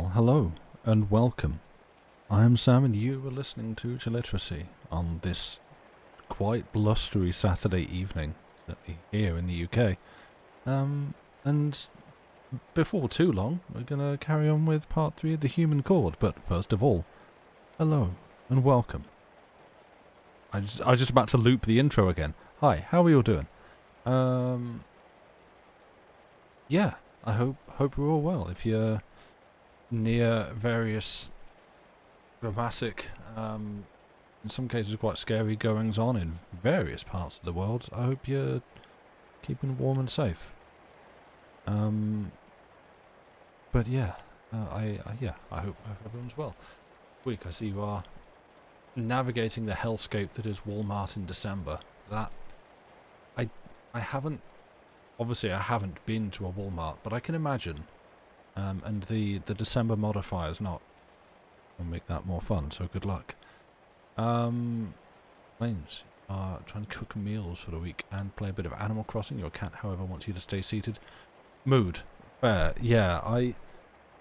Well, hello and welcome. I am Sam and you are listening to Literacy on this quite blustery Saturday evening, certainly here in the UK. And before too long, we're going to carry on with part 3 of the Human Chord, but first of all, hello and welcome. I was just about to loop the intro again. Hi, how are you all doing? Yeah, I hope we're all well. If you're near various dramatic, in some cases quite scary goings on in various parts of the world, I hope you're keeping warm and safe. But yeah, I hope everyone's well. Week, I see you are navigating the hellscape that is Walmart in December. That I haven't, obviously I haven't been to a Walmart, but I can imagine. And the December modifier is not will make that more fun, so good luck. Lanes are trying to cook meals for the week and play a bit of Animal Crossing. Your cat, however, wants you to stay seated. Mood. Fair. Yeah, I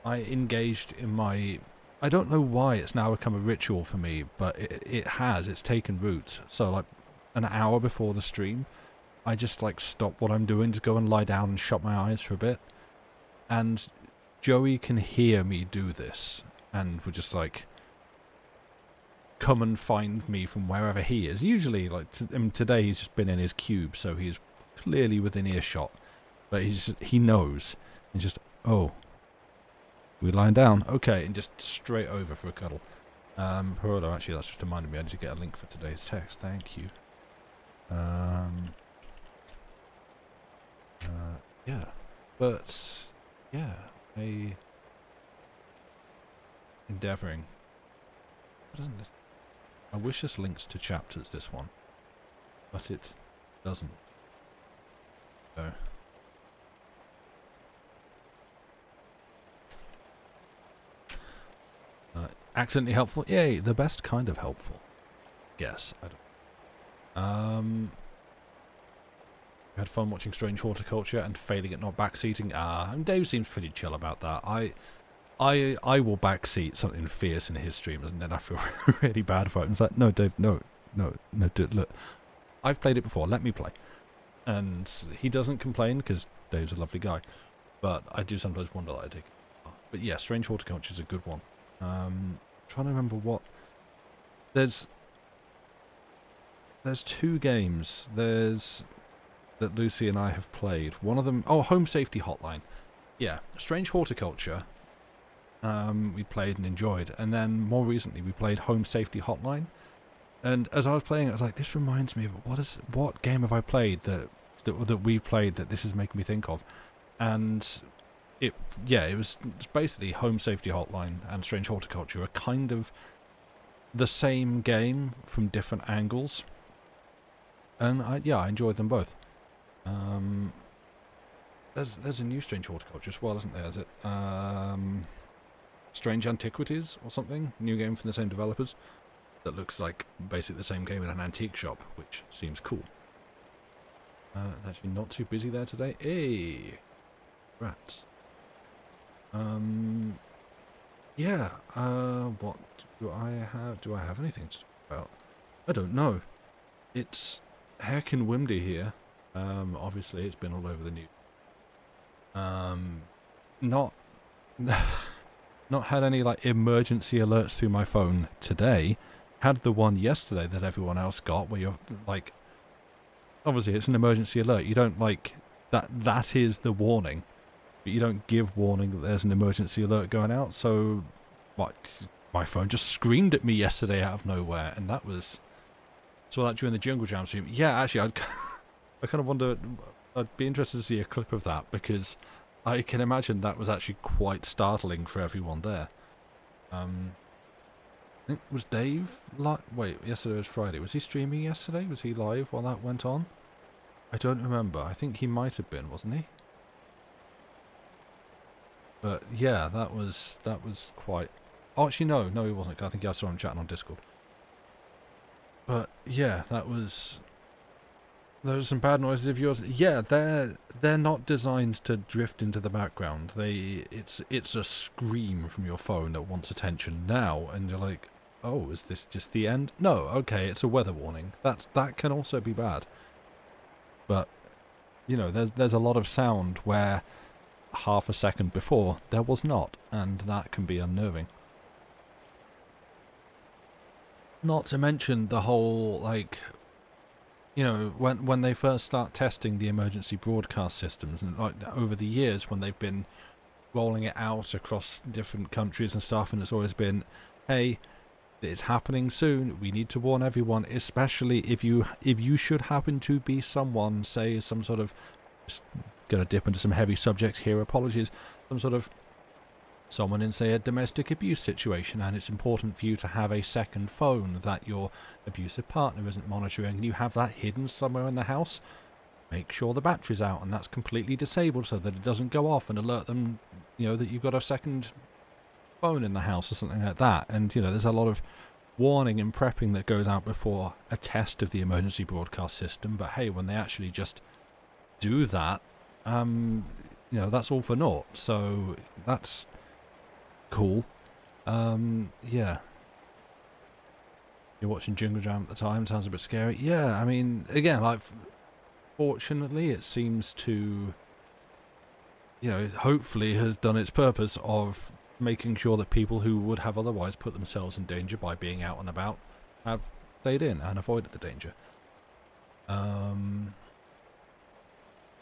engaged in my... I don't know why it's now become a ritual for me, but it's taken root. So, like, an hour before the stream, I just, like, stop what I'm doing to go and lie down and shut my eyes for a bit. And Joey can hear me do this, and we're just like, come and find me from wherever he is. Usually, like, today he's just been in his cube, so he's clearly within earshot. But he knows. He's just, oh, we lying down? Okay, and just straight over for a cuddle. Hello, actually, that's just reminded me I need to get a link for today's text. Thank you. Yeah. But, yeah, endeavouring. I wish this links to chapters, this one, but it doesn't. So. Accidentally helpful? Yay, the best kind of helpful. Guess. I don't. We had fun watching Strange Horticulture and failing at not backseating. And Dave seems pretty chill about that. I will backseat something fierce in his streams, and then I feel really bad for it. And it's like, no, Dave, no, dude, look, I've played it before. Let me play. And he doesn't complain because Dave's a lovely guy, but I do sometimes wonder that I take. But yeah, Strange Horticulture is a good one. Trying to remember what there's two games. There's that Lucy and I have played. One of them, Home Safety Hotline. Yeah, Strange Horticulture. We played and enjoyed, and then more recently we played Home Safety Hotline. And as I was playing, I was like, "This reminds me of what game have I played that we've played that this is making me think of?" And it was basically Home Safety Hotline and Strange Horticulture are kind of the same game from different angles, and I enjoyed them both. There's a new Strange Horticulture as well, isn't there? Is it Strange Antiquities or something? New game from the same developers that looks like basically the same game in an antique shop, which seems cool. Actually not too busy there today. Hey, rats. Yeah. What do I have? Do I have anything to talk about? I don't know. It's heckin' windy here. Obviously, it's been all over the news. Not had any like emergency alerts through my phone today. Had the one yesterday that everyone else got, where you're like, obviously it's an emergency alert. You don't like that. That is the warning, but you don't give warning that there's an emergency alert going out. So, my phone just screamed at me yesterday out of nowhere, and that was saw that during the Jungle Jam stream. Yeah, actually, I kind of wonder. I'd be interested to see a clip of that because I can imagine that was actually quite startling for everyone there. I think was Dave wait, yesterday was Friday. Was he streaming yesterday? Was he live while that went on? I don't remember. I think he might have been, wasn't he? But yeah, that was quite. Oh, actually, no, he wasn't. I think I saw him chatting on Discord. But yeah, that was Those are some bad noises of yours. Yeah, they're not designed to drift into the background. It's a scream from your phone that wants attention now, and you're like, oh, is this just the end? No, okay, it's a weather warning. That can also be bad. But you know, there's a lot of sound where half a second before there was not, and that can be unnerving. Not to mention the whole, like, you know, when they first start testing the emergency broadcast systems, and like over the years when they've been rolling it out across different countries and stuff, and it's always been, hey, it's happening soon, we need to warn everyone, especially if you should happen to be someone, say some sort of, just gonna dip into some heavy subjects here, apologies, some sort of someone in, say, a domestic abuse situation, and it's important for you to have a second phone that your abusive partner isn't monitoring, and you have that hidden somewhere in the house, make sure the battery's out and that's completely disabled so that it doesn't go off and alert them, you know, that you've got a second phone in the house or something like that. And, you know, there's a lot of warning and prepping that goes out before a test of the emergency broadcast system, but hey, when they actually just do that, you know, that's all for naught. So that's cool. Yeah. You're watching Jungle Jam at the time, sounds a bit scary. Yeah, I mean, again, like, fortunately, it seems to, you know, hopefully has done its purpose of making sure that people who would have otherwise put themselves in danger by being out and about have stayed in and avoided the danger.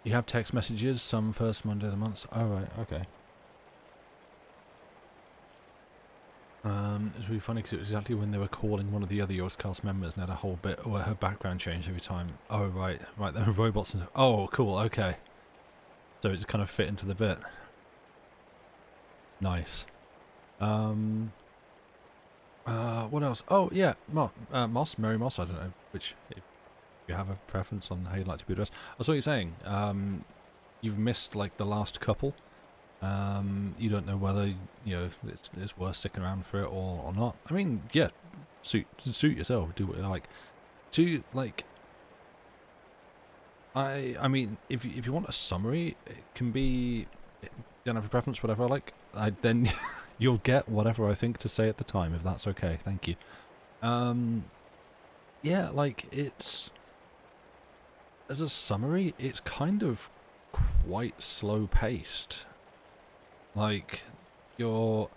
You have text messages, some first Monday of the month. Oh, right, okay. It's really funny because it was exactly when they were calling one of the other Yours cast members and had a whole bit where her background changed every time. Oh, right, there were robots and... Oh, cool, okay. So it just kind of fit into the bit. Nice. What else? Oh, yeah, Moss, Mary Moss, I don't know which... If you have a preference on how you'd like to be addressed. That's what you're saying. You've missed, like, the last couple. You don't know whether, you know, it's worth sticking around for it or not. I mean, yeah, suit yourself, do what you like. I mean, if you want a summary, it can be, don't have a preference, whatever I like. Then you'll get whatever I think to say at the time, if that's okay. Thank you. Yeah, like, it's, as a summary, it's kind of quite slow paced. Like, your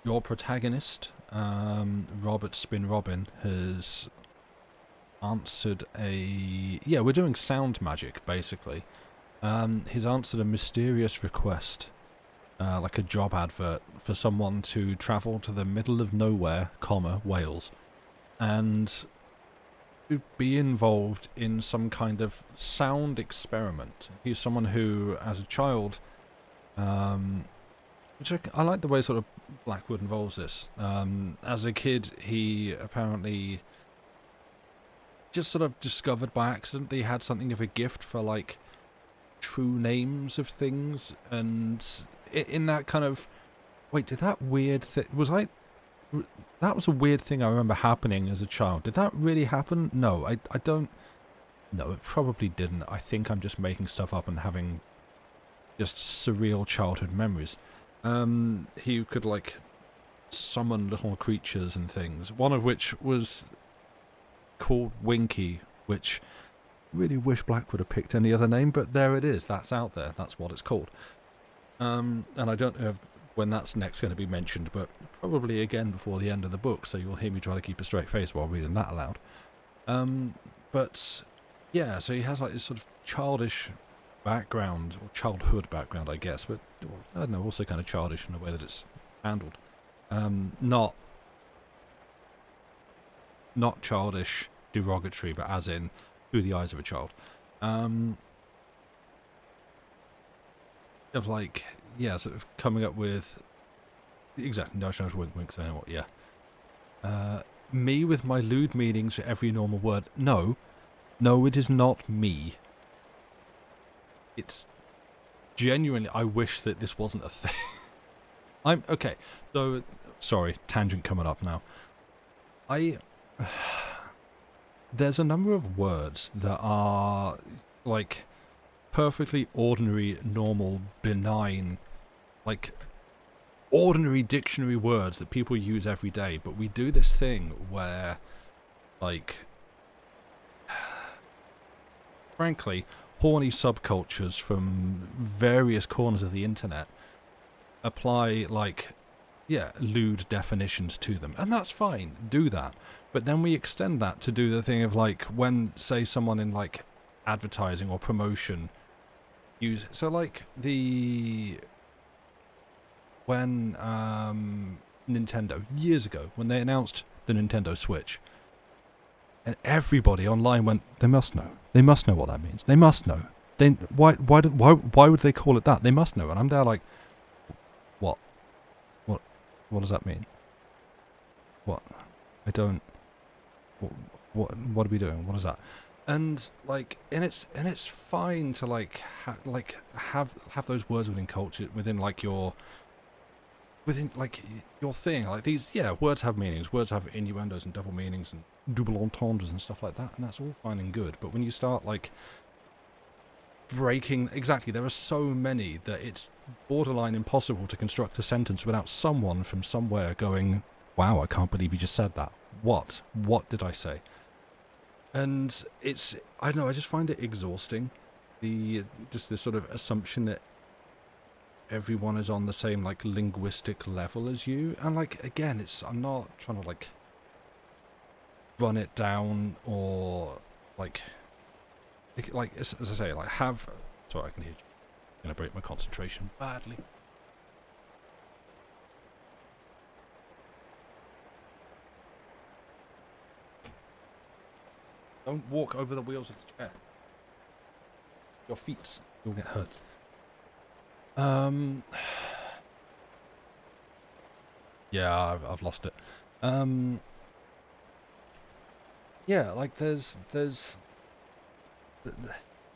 protagonist, Robert Spin Robin, has answered a... Yeah, we're doing sound magic, basically. He's answered a mysterious request, like a job advert, for someone to travel to the middle of nowhere, Wales, and to be involved in some kind of sound experiment. He's someone who, as a child... which I like the way sort of Blackwood involves this. As a kid, he apparently just sort of discovered by accident that he had something of a gift for, like, true names of things, and in that kind of... Wait, did that weird thing... That was a weird thing I remember happening as a child. Did that really happen? No, I don't... No, it probably didn't. I think I'm just making stuff up and having just surreal childhood memories. He could, like, summon little creatures and things, one of which was called Winky, which I really wish Blackwood had picked any other name, but there it is, that's out there, that's what it's called. And I don't know when that's next going to be mentioned, but probably again before the end of the book, so you'll hear me try to keep a straight face while reading that aloud. But yeah, so he has, like, this sort of childish background, or childhood background, I guess, but I don't know, also kind of childish in the way that it's handled. Not childish, derogatory, but as in through the eyes of a child. Of, like, yeah, sort of coming up with exactly nudge, wink, saying what, yeah. Me with my lewd meanings for every normal word. No, it is not me. It's genuinely, I wish that this wasn't a thing. Okay, so, sorry, tangent coming up now. there's a number of words that are like perfectly ordinary, normal, benign, like ordinary dictionary words that people use every day, but we do this thing where, like, frankly, horny subcultures from various corners of the internet apply, like, yeah, lewd definitions to them. And that's fine, do that. But then we extend that to do the thing of, like, when, say, someone in, like, advertising or promotion use... So, like, when Nintendo, years ago, when they announced the Nintendo Switch, and everybody online went, they must know. They must know what that means. They must know. Why would they call it that? They must know. And I'm there like, what? What does that mean? What? I don't... What are we doing? What is that? And like, and it's fine to like have those words within culture, within like your thing. Like these, yeah, words have meanings. Words have innuendos and double meanings and double entendres and stuff like that, and that's all fine and good. But when you start like breaking, exactly, there are so many that it's borderline impossible to construct a sentence without someone from somewhere going, wow, I can't believe you just said that. What did I say? And it's, I don't know, I just find it exhausting. Just this sort of assumption that everyone is on the same like linguistic level as you, and like again, I'm not trying to like run it down or like as I say, like have... Sorry, I can hear you. I'm gonna break my concentration badly. Don't walk over the wheels of the chair. Your feet will get hurt. Yeah, I've lost it. Yeah, like there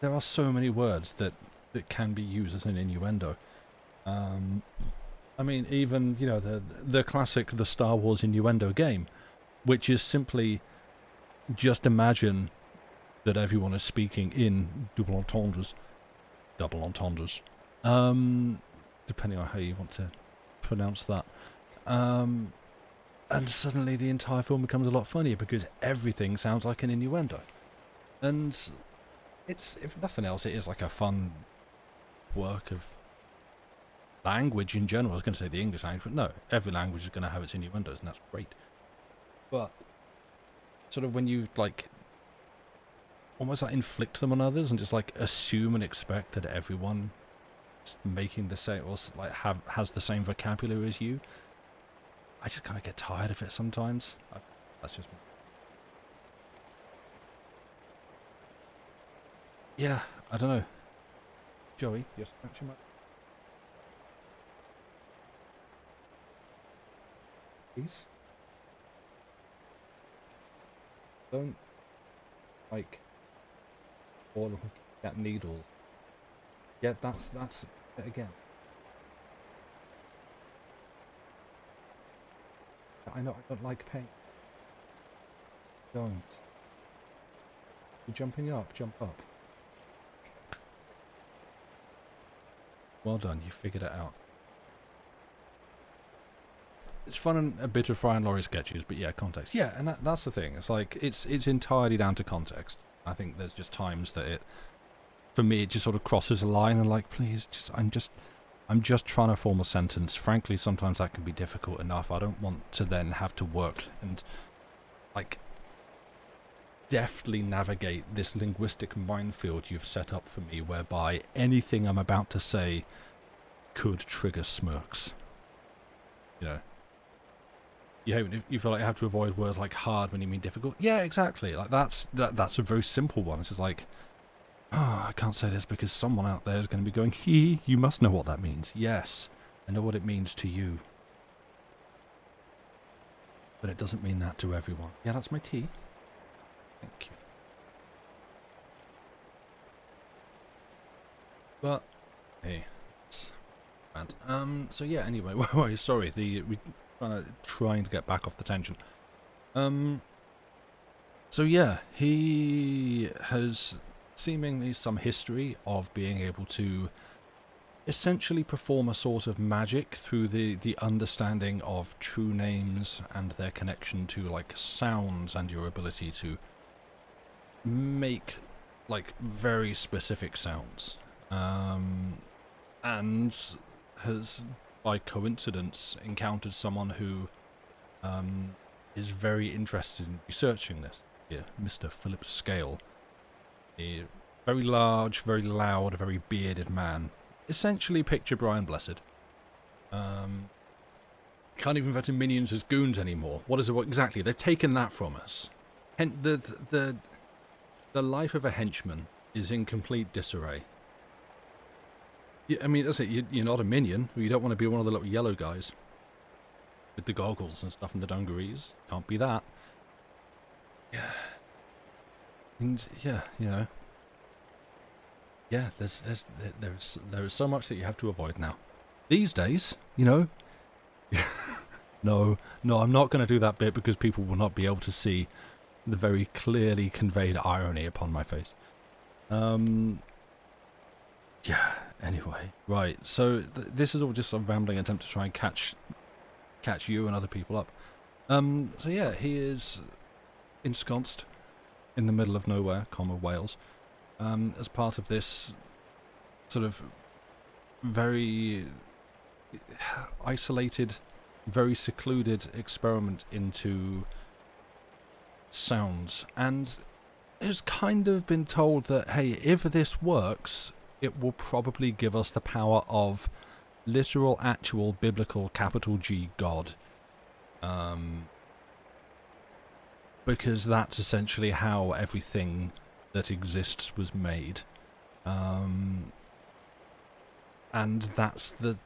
are so many words that can be used as an innuendo. I mean, even, you know, the classic, the Star Wars innuendo game, which is simply just imagine that everyone is speaking in double entendres, depending on how you want to pronounce that. And suddenly the entire film becomes a lot funnier because everything sounds like an innuendo. And it's, if nothing else, it is like a fun work of language in general. I was going to say the English language, but no, every language is going to have its innuendos, and that's great. But sort of when you like almost like inflict them on others and just like assume and expect that everyone is making the same, or like has the same vocabulary as you, I just kind of get tired of it sometimes. That's just me. Yeah, I don't know. Joey, you're scratching my... Please? Don't, like, all get needles. Yeah, that's it again. I know, I don't like pain. Don't. You're jumping up, jump up. Well done, you figured it out. It's fun and a bit of Fry and Laurie sketches, but yeah, context. Yeah, and that's the thing. It's like, it's entirely down to context. I think there's just times that it, for me, it just sort of crosses a line and like, please, I'm just trying to form a sentence. Frankly, sometimes that can be difficult enough. I don't want to then have to work and like deftly navigate this linguistic minefield you've set up for me, whereby anything I'm about to say could trigger smirks. You know, you feel like you have to avoid words like hard when you mean difficult. Yeah, exactly. Like that's a very simple one. It's just like, oh, I can't say this because someone out there is going to be going, you must know what that means. Yes, I know what it means to you. But it doesn't mean that to everyone. Yeah, that's my tea. Thank you. But, hey, it's bad. So yeah, anyway, sorry, we trying to get back off the tangent. So yeah, he has seemingly some history of being able to essentially perform a sort of magic through the understanding of true names and their connection to like sounds and your ability to make like very specific sounds. And has by coincidence encountered someone who is very interested in researching this. Yeah, Mr. Philip Scale, a very large, very loud, very bearded man. Essentially, picture Brian Blessed. Can't even refer to minions as goons anymore. What is it? What exactly? They've taken that from us. The life of a henchman is in complete disarray. I mean, that's it. You're not a minion. You don't want to be one of the little yellow guys with the goggles and stuff and the dungarees. Can't be that. Yeah. And yeah, you know. Yeah, there is so much that you have to avoid now. These days, you know. No, I'm not going to do that bit because people will not be able to see the very clearly conveyed irony upon my face. Yeah, anyway. Right, so this is all just a rambling attempt to try and catch you and other people up. So yeah, he is ensconced in the middle of nowhere, Wales, as part of this sort of very isolated, very secluded experiment into sounds, and has kind of been told that, hey, if this works, it will probably give us the power of literal, actual, biblical, capital G God. Because that's essentially how everything that exists was made. And that's the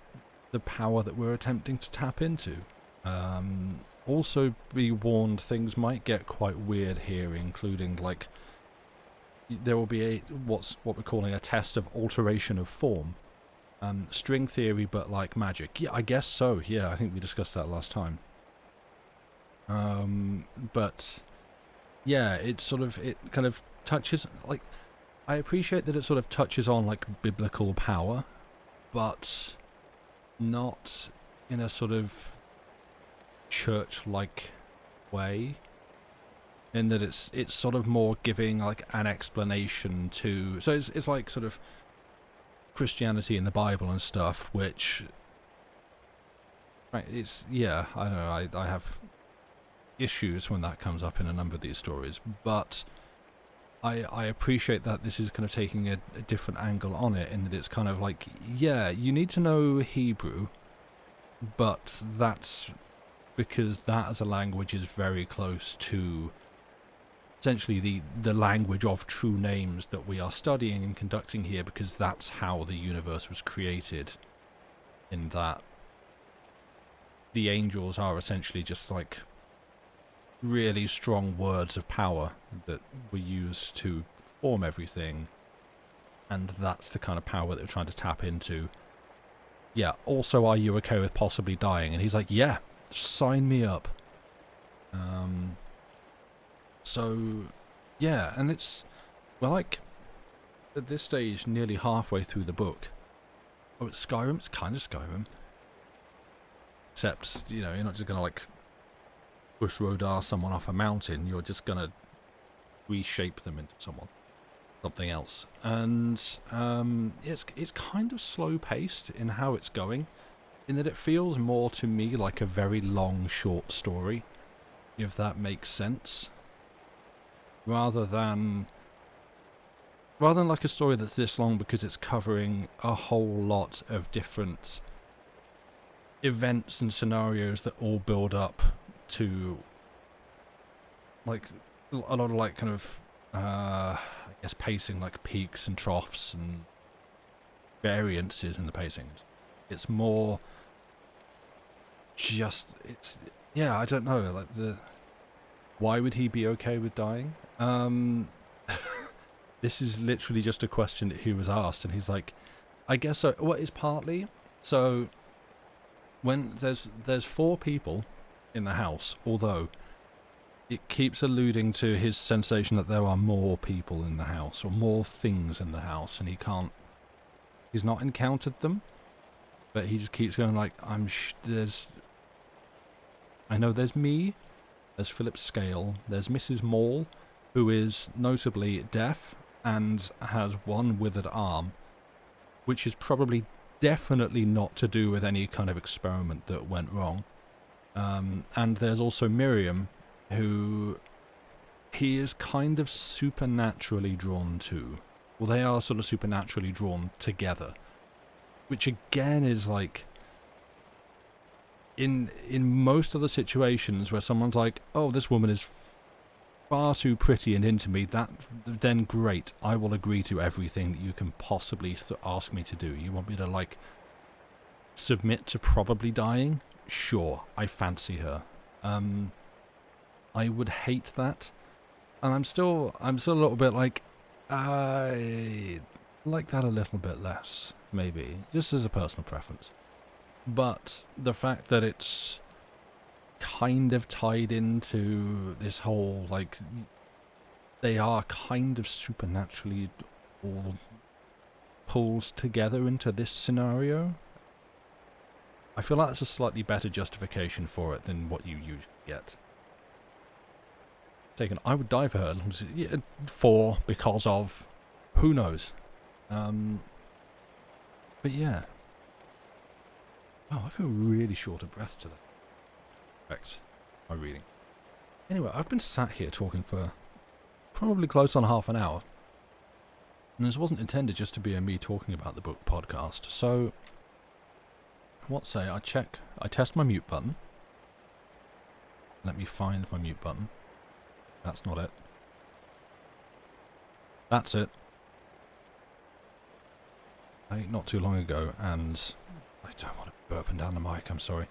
power that we're attempting to tap into. Also be warned, things might get quite weird here, including like there will be what we're calling a test of alteration of form. String theory, but like magic. Yeah, I guess so. Yeah, I think we discussed that last time. But yeah, it kind of touches, like, I appreciate that it sort of touches on like biblical power, but not in a sort of church-like way, in that it's sort of more giving like an explanation to, so it's like sort of Christianity in the Bible and stuff, which, right, it's, yeah, I don't know, I have issues when that comes up in a number of these stories, but I appreciate that this is kind of taking a different angle on it, in that it's kind of like, yeah, you need to know Hebrew, but that's because that as a language is very close to essentially the language of true names that we are studying and conducting here, because that's how the universe was created, in that the angels are essentially just like really strong words of power that were used to form everything, and that's the kind of power that we're trying to tap into. Yeah, also, are you okay with possibly dying? And he's like, yeah, sign me up. So, yeah, and we're like, at this stage, nearly halfway through the book. Oh, it's Skyrim? It's kind of Skyrim. Except, you know, you're not just going to, like, push Rodar someone off a mountain. You're just going to reshape them into something else. And it's kind of slow-paced in how it's going, in that it feels more to me like a very long, short story, if that makes sense. Rather than like a story that's this long because it's covering a whole lot of different events and scenarios that all build up to like a lot of like kind of I guess pacing, like peaks and troughs and variances in the pacings. It's more just, it's, yeah, I don't know, like why would he be okay with dying? This is literally just a question that he was asked, and he's like, I guess so. What is partly, so when there's 4 people in the house, although it keeps alluding to his sensation that there are more people in the house or more things in the house, and he's not encountered them, but he just keeps going like, I know there's me, there's Philip Scale, there's Mrs. Maule, who is notably deaf and has one withered arm, which is probably definitely not to do with any kind of experiment that went wrong. And there's also Miriam, who he is kind of supernaturally drawn to. Well, they are sort of supernaturally drawn together, which again is like, in most of the situations where someone's like, oh, this woman is far too pretty and into me, then great, I will agree to everything that you can possibly ask me to do. You want me to, like, submit to probably dying? Sure, I fancy her. I would hate that, and I'm still a little bit like, I like that a little bit less, maybe, just as a personal preference. But the fact that it's kind of tied into this whole, like, they are kind of supernaturally all pulled together into this scenario, I feel like that's a slightly better justification for it than what you usually get. I would die for her. For, because of, who knows. But yeah. Oh, I feel really short of breath today. Correct. My reading. Anyway, I've been sat here talking for probably close on half an hour. And this wasn't intended just to be a me talking about the book podcast. So, what say I test my mute button. Let me find my mute button. That's not it. That's it. I ate not too long ago, and I don't want to burping down the mic, I'm sorry.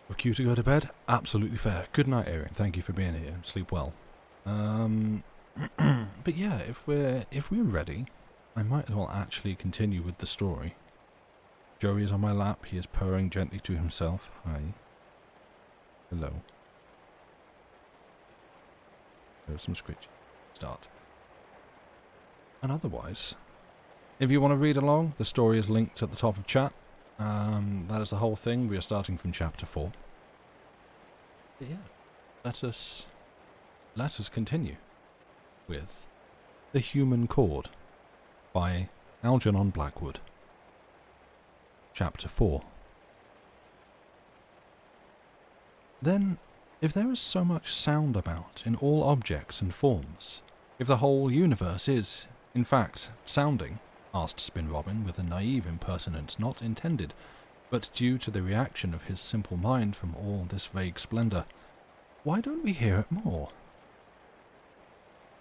We're cue to go to bed? Absolutely fair. Good night, Arian. Thank you for being here. Sleep well. But yeah, if we're ready, I might as well actually continue with the story. Joey is on my lap. He is purring gently to himself. Hi. Hello. There's some screech. Start. And otherwise, if you want to read along, the story is linked at the top of chat. That is the whole thing. We are starting from chapter 4. But yeah, let us continue with The Human Chord by Algernon Blackwood. Chapter 4. Then, if there is so much sound about in all objects and forms, if the whole universe is, in fact, sounding, asked Spin Robin with a naive impertinence not intended, but due to the reaction of his simple mind from all this vague splendour, why don't we hear it more?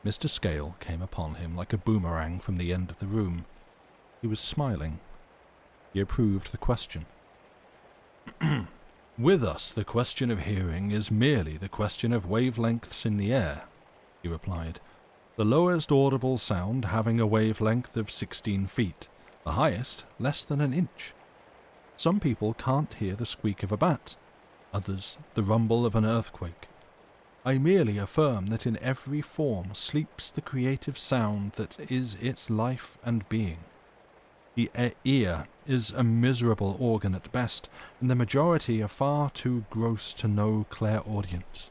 Mr. Scale came upon him like a boomerang from the end of the room. He was smiling. He approved the question. With us, the question of hearing is merely the question of wavelengths in the air, he replied. The lowest audible sound having a wavelength of 16 feet, the highest less than an inch. Some people can't hear the squeak of a bat, others the rumble of an earthquake. I merely affirm that in every form sleeps the creative sound that is its life and being. The ear is a miserable organ at best, and the majority are far too gross to know clairaudience.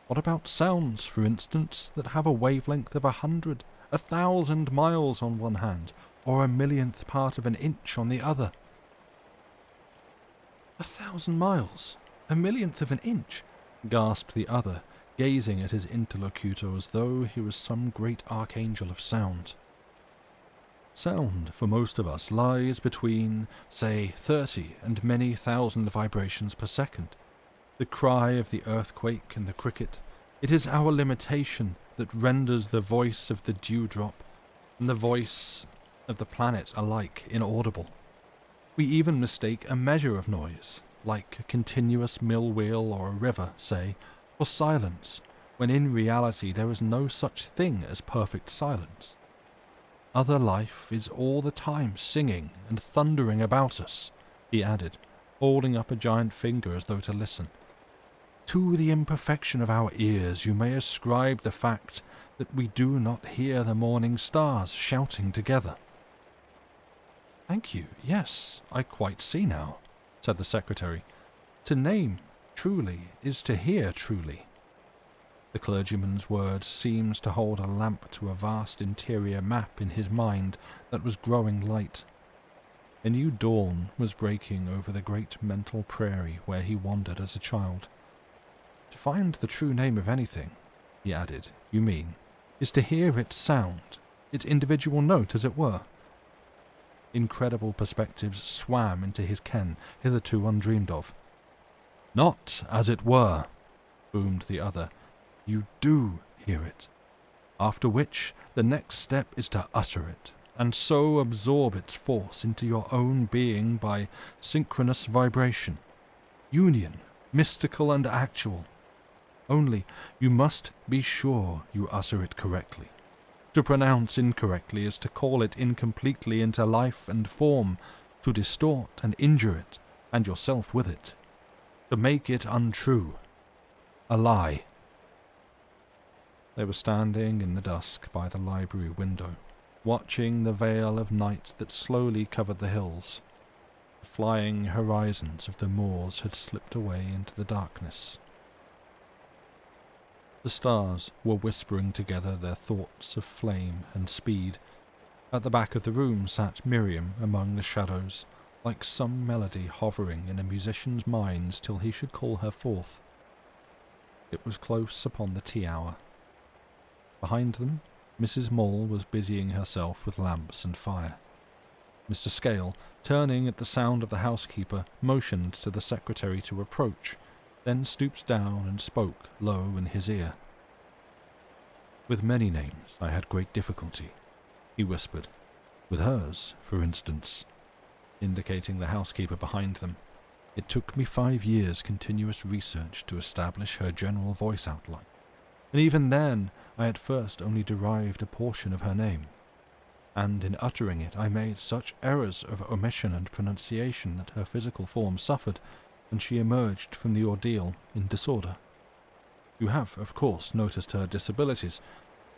What about sounds, for instance, that have a wavelength of 100, 1,000 miles on one hand, or a millionth part of an inch on the other? 1,000 miles? A millionth of an inch? Gasped the other, gazing at his interlocutor as though he was some great archangel of sound. Sound, for most of us, lies between, say, 30 and many thousand vibrations per second. The cry of the earthquake and the cricket. It is our limitation that renders the voice of the dewdrop and the voice of the planet alike inaudible. We even mistake a measure of noise, like a continuous mill wheel or a river, say, for silence, when in reality there is no such thing as perfect silence. Other life is all the time singing and thundering about us, he added, holding up a giant finger as though to listen. To the imperfection of our ears you may ascribe the fact that we do not hear the morning stars shouting together." "Thank you, yes, I quite see now," said the secretary. "To name truly is to hear truly." The clergyman's words seemed to hold a lamp to a vast interior map in his mind that was growing light. A new dawn was breaking over the great mental prairie where he wandered as a child. "To find the true name of anything," he added, "you mean, is to hear its sound, its individual note, as it were." Incredible perspectives swam into his ken, hitherto undreamed of. "Not as it were," boomed the other. "You do hear it. After which, the next step is to utter it, and so absorb its force into your own being by synchronous vibration. Union, mystical and actual. Only, you must be sure you utter it correctly. To pronounce incorrectly is to call it incompletely into life and form, to distort and injure it, and yourself with it. To make it untrue. A lie." They were standing in the dusk by the library window, watching the veil of night that slowly covered the hills. The flying horizons of the moors had slipped away into the darkness. The stars were whispering together their thoughts of flame and speed. At the back of the room sat Miriam among the shadows, like some melody hovering in a musician's mind till he should call her forth. It was close upon the tea hour. Behind them, Mrs. Mole was busying herself with lamps and fire. Mr. Scale, turning at the sound of the housekeeper, motioned to the secretary to approach, then stooped down and spoke low in his ear. "With many names I had great difficulty," he whispered. "With hers, for instance," indicating the housekeeper behind them. "It took me 5 years' continuous research to establish her general voice outline, and even then I at first only derived a portion of her name, and in uttering it I made such errors of omission and pronunciation that her physical form suffered, and she emerged from the ordeal in disorder. You have, of course, noticed her disabilities,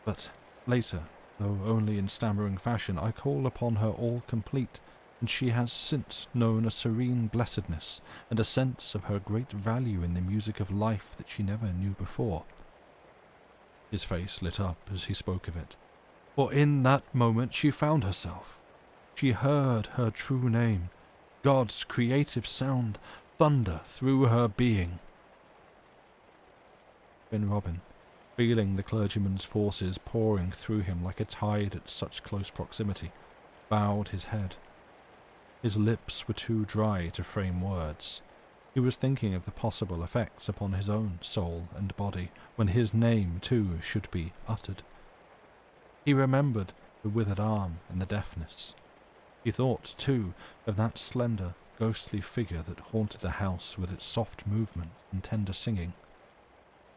but later, though only in stammering fashion, I called upon her all complete, and she has since known a serene blessedness and a sense of her great value in the music of life that she never knew before." His face lit up as he spoke of it. For in that moment she found herself. She heard her true name, God's creative sound, thunder through her being. Ben Robin, feeling the clergyman's forces pouring through him like a tide at such close proximity, bowed his head. His lips were too dry to frame words. He was thinking of the possible effects upon his own soul and body when his name, too, should be uttered. He remembered the withered arm and the deafness. He thought, too, of that slender, ghostly figure that haunted the house with its soft movement and tender singing.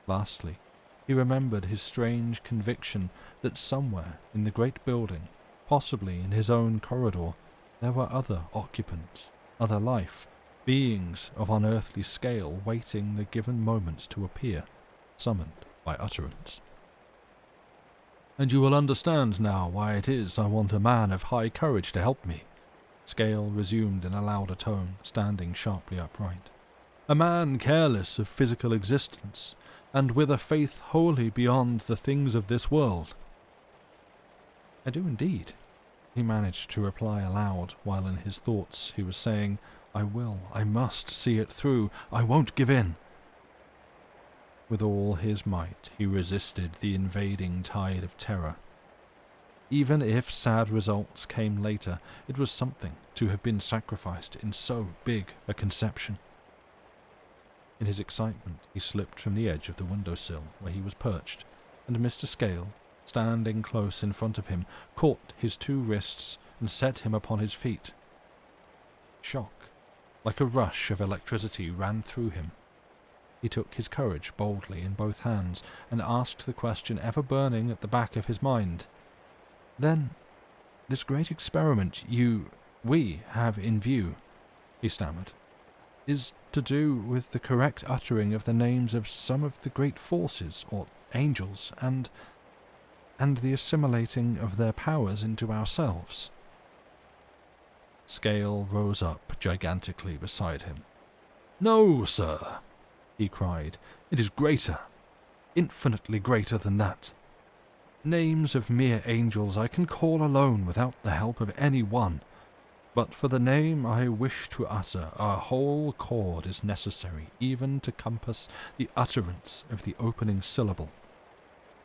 Lastly, he remembered his strange conviction that somewhere in the great building, possibly in his own corridor, there were other occupants, other life, beings of unearthly scale waiting the given moment to appear, summoned by utterance. "And you will understand now why it is I want a man of high courage to help me," Scale resumed in a louder tone, standing sharply upright. "A man careless of physical existence, and with a faith wholly beyond the things of this world." "I do indeed," he managed to reply aloud, while in his thoughts he was saying, I must see it through, I won't give in." With all his might he resisted the invading tide of terror. Even if sad results came later, it was something to have been sacrificed in so big a conception. In his excitement he slipped from the edge of the window-sill where he was perched, and Mr. Scale, standing close in front of him, caught his 2 wrists and set him upon his feet. Shock, like a rush of electricity, ran through him. He took his courage boldly in both hands and asked the question ever burning at the back of his mind. "Then, this great experiment we have in view," he stammered. is to do with the correct uttering of the names of some of the great forces, or angels, and the assimilating of their powers into ourselves. Scale rose up gigantically beside him. "No, sir," he cried. "It is greater, infinitely greater than that. Names of mere angels I can call alone without the help of any one, but for the name I wish to utter, a whole chord is necessary even to compass the utterance of the opening syllable.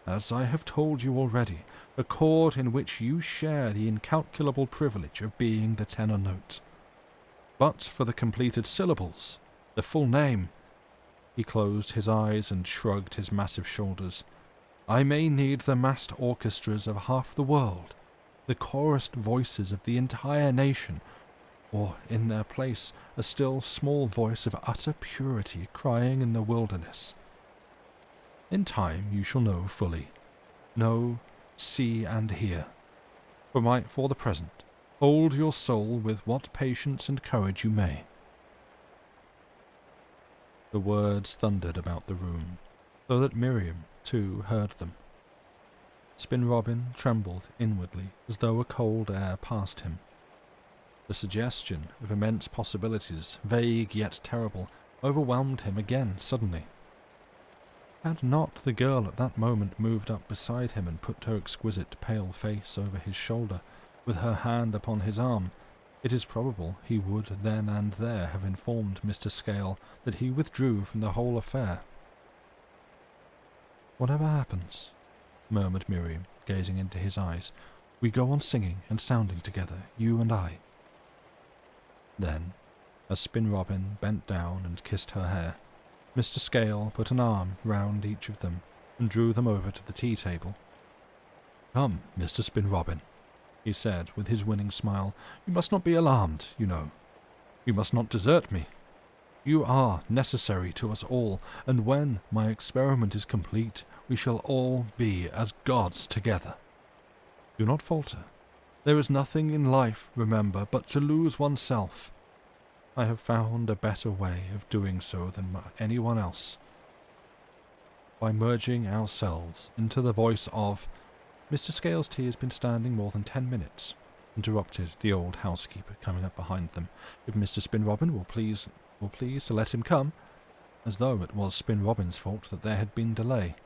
As I have told you already, a chord in which you share the incalculable privilege of being the tenor note. But for the completed syllables, the full name—" He closed his eyes and shrugged his massive shoulders. "I may need the massed orchestras of half the world, the chorused voices of the entire nation, or in their place a still small voice of utter purity crying in the wilderness. In time you shall know fully. Know, see, and hear. For the present, hold your soul with what patience and courage you may." The words thundered about the room, so that Miriam, too, heard them. Spin Robin trembled inwardly as though a cold air passed him. The suggestion of immense possibilities, vague yet terrible, overwhelmed him again suddenly. Had not the girl at that moment moved up beside him and put her exquisite pale face over his shoulder, with her hand upon his arm, it is probable he would then and there have informed Mr. Scale that he withdrew from the whole affair. "Whatever happens," murmured Miriam, gazing into his eyes, "we go on singing and sounding together, you and I." Then, as Spin Robin bent down and kissed her hair, Mr. Scale put an arm round each of them and drew them over to the tea-table. "Come, Mr. Spin Robin," he said with his winning smile, "you must not be alarmed, you know. You must not desert me. You are necessary to us all, and when my experiment is complete, we shall all be as gods together. Do not falter. There is nothing in life, remember, but to lose oneself. I have found a better way of doing so than anyone else. By merging ourselves into the voice of—" "Mr. Scale's tea has been standing more than 10 minutes, interrupted the old housekeeper, coming up behind them. "If Mr. Spin Robin will please to let him come," as though it was Spin Robin's fault that there had been delay.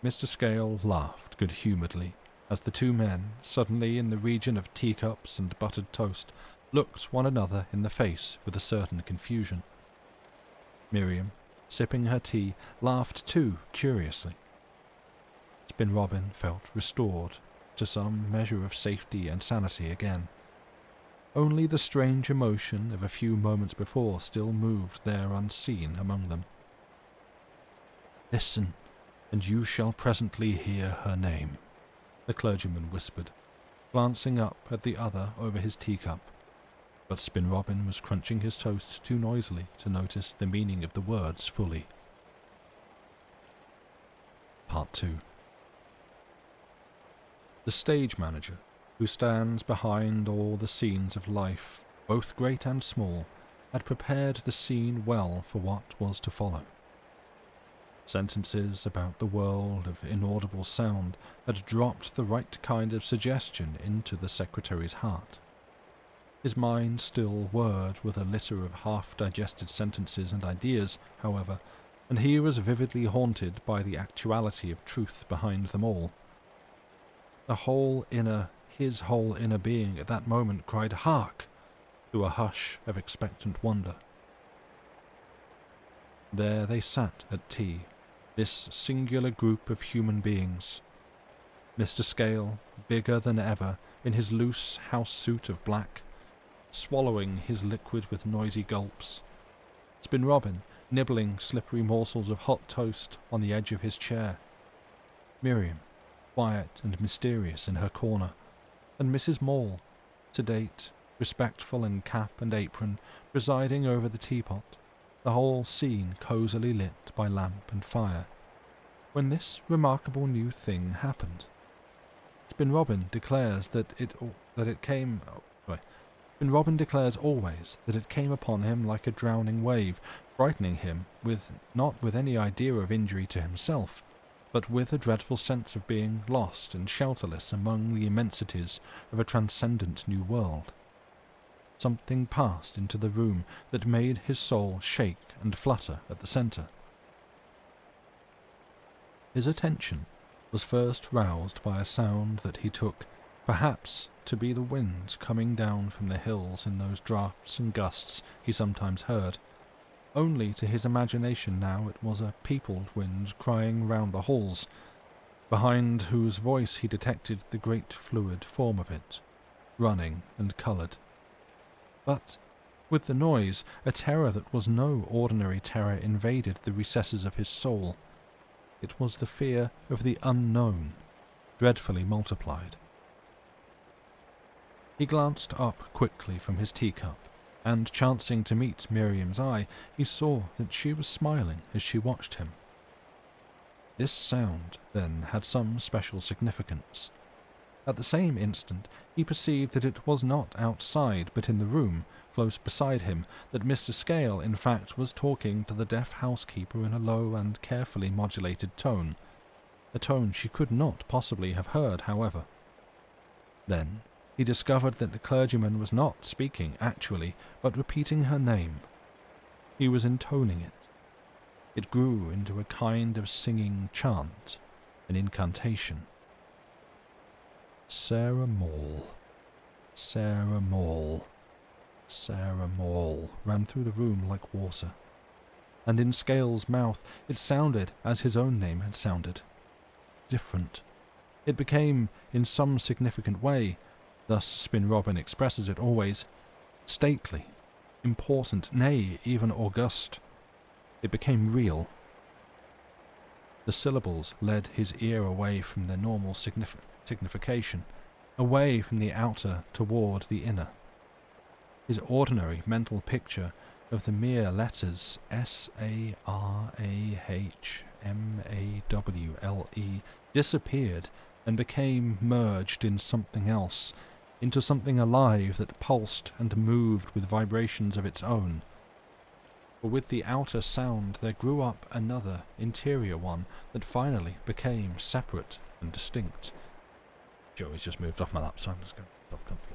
Mr. Scale laughed good-humouredly as the two men, suddenly in the region of teacups and buttered toast, looked one another in the face with a certain confusion. Miriam, sipping her tea, laughed too, curiously. Spin Robin felt restored to some measure of safety and sanity again. Only the strange emotion of a few moments before still moved there unseen among them. "Listen, and you shall presently hear her name," the clergyman whispered, glancing up at the other over his teacup. But Spin Robin was crunching his toast too noisily to notice the meaning of the words fully. Part 2. The stage manager, who stands behind all the scenes of life, both great and small, had prepared the scene well for what was to follow. Sentences about the world of inaudible sound had dropped the right kind of suggestion into the secretary's heart. His mind still whirred with a litter of half-digested sentences and ideas, however, and he was vividly haunted by the actuality of truth behind them all. His whole inner being at that moment cried "Hark!" through a hush of expectant wonder. There they sat at tea, this singular group of human beings. Mr. Scale, bigger than ever, in his loose house suit of black, swallowing his liquid with noisy gulps. Spin Robin, nibbling slippery morsels of hot toast on the edge of his chair. Miriam, quiet and mysterious in her corner, and Mrs. Maule, sedate, respectful in cap and apron, presiding over the teapot, the whole scene cosily lit by lamp and fire, when this remarkable new thing happened. Spin Robin declares that it came... And Robin declares always that it came upon him like a drowning wave, frightening him not with any idea of injury to himself, but with a dreadful sense of being lost and shelterless among the immensities of a transcendent new world. Something passed into the room that made his soul shake and flutter at the centre. His attention was first roused by a sound that he took, perhaps, to be the wind coming down from the hills in those draughts and gusts he sometimes heard. Only to his imagination now it was a peopled wind crying round the halls, behind whose voice he detected the great fluid form of it, running and coloured. But with the noise, a terror that was no ordinary terror invaded the recesses of his soul. It was the fear of the unknown, dreadfully multiplied. He glanced up quickly from his teacup, and chancing to meet Miriam's eye, he saw that she was smiling as she watched him. This sound, then, had some special significance. At the same instant, he perceived that it was not outside, but in the room, close beside him, that Mr. Scale, in fact, was talking to the deaf housekeeper in a low and carefully modulated tone, a tone she could not possibly have heard, however. Then he discovered that the clergyman was not speaking actually, but repeating her name. He was intoning it. It grew into a kind of singing chant, an incantation. Sarah Maule, Sarah Maule, Sarah Maule ran through the room like water, and in Scale's mouth it sounded as his own name had sounded. Different. It became, in some significant way, thus Spin Robin expresses it always, stately, important, nay, even august. It became real. The syllables led his ear away from their normal signification, away from the outer toward the inner. His ordinary mental picture of the mere letters S-A-R-A-H-M-A-W-L-E disappeared and became merged in something else, into something alive that pulsed and moved with vibrations of its own. For with the outer sound there grew up another, interior one that finally became separate and distinct. Joey's just moved off my lap, so I'm just going to get off comfy.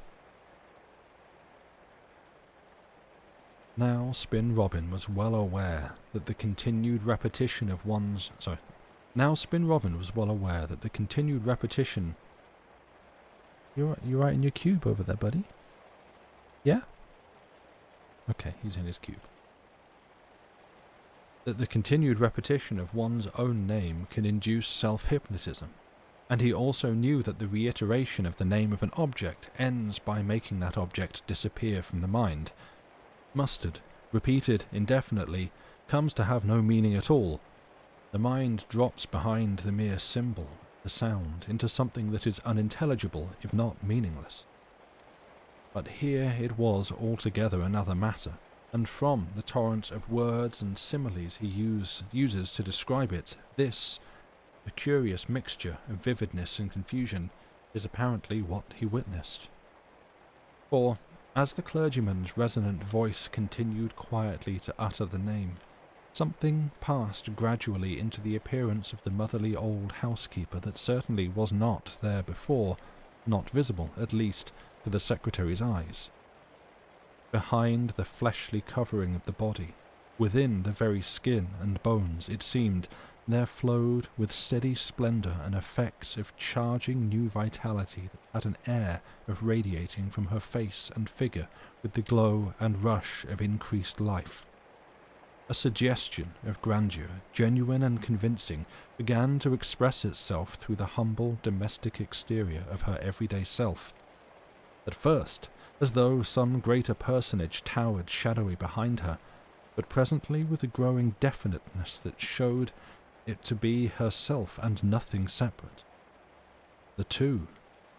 Now Spin Robin was well aware that the continued repetition of one's... Now Spin Robin was well aware that the continued repetition... You're right in your cube over there, buddy? Yeah? Okay, he's in his cube. That the continued repetition of one's own name can induce self-hypnotism, and he also knew that the reiteration of the name of an object ends by making that object disappear from the mind. Mustard, repeated indefinitely, comes to have no meaning at all. The mind drops behind the mere symbol, the sound, into something that is unintelligible, if not meaningless. But here it was altogether another matter, and from the torrent of words and similes he uses to describe it, this, a curious mixture of vividness and confusion, is apparently what he witnessed. For, as the clergyman's resonant voice continued quietly to utter the name, something passed gradually into the appearance of the motherly old housekeeper that certainly was not there before, not visible, at least, to the secretary's eyes. Behind the fleshly covering of the body, within the very skin and bones, it seemed, there flowed with steady splendour an effect of charging new vitality that had an air of radiating from her face and figure with the glow and rush of increased life. A suggestion of grandeur, genuine and convincing, began to express itself through the humble domestic exterior of her everyday self. At first, as though some greater personage towered shadowy behind her, but presently with a growing definiteness that showed it to be herself and nothing separate. The two,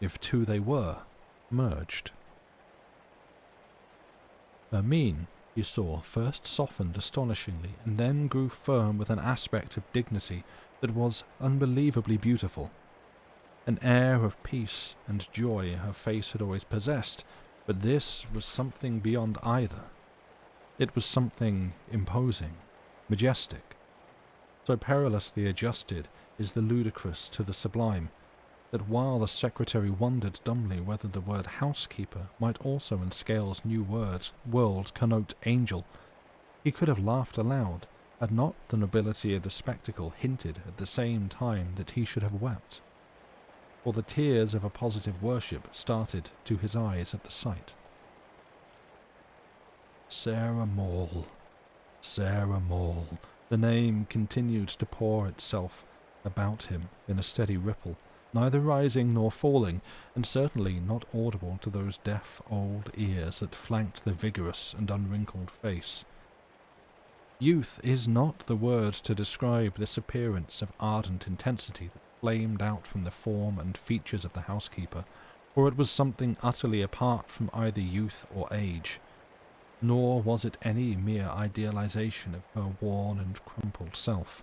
if two they were, merged. Her mien, he saw, first softened astonishingly, and then grew firm with an aspect of dignity that was unbelievably beautiful. An air of peace and joy her face had always possessed, But this was something beyond either. It was something imposing, majestic. So perilously adjusted is the ludicrous to the sublime, that while the secretary wondered dumbly whether the word housekeeper might also in Scales' new world connote angel, he could have laughed aloud had not the nobility of the spectacle hinted at the same time that he should have wept. For the tears of a positive worship started to his eyes at the sight. Sarah Maule, Sarah Maule. The name continued to pour itself about him in a steady ripple, neither rising nor falling, and certainly not audible to those deaf old ears that flanked the vigorous and unwrinkled face. Youth is not the word to describe this appearance of ardent intensity that flamed out from the form and features of the housekeeper, for it was something utterly apart from either youth or age. Nor was it any mere idealization of her worn and crumpled self.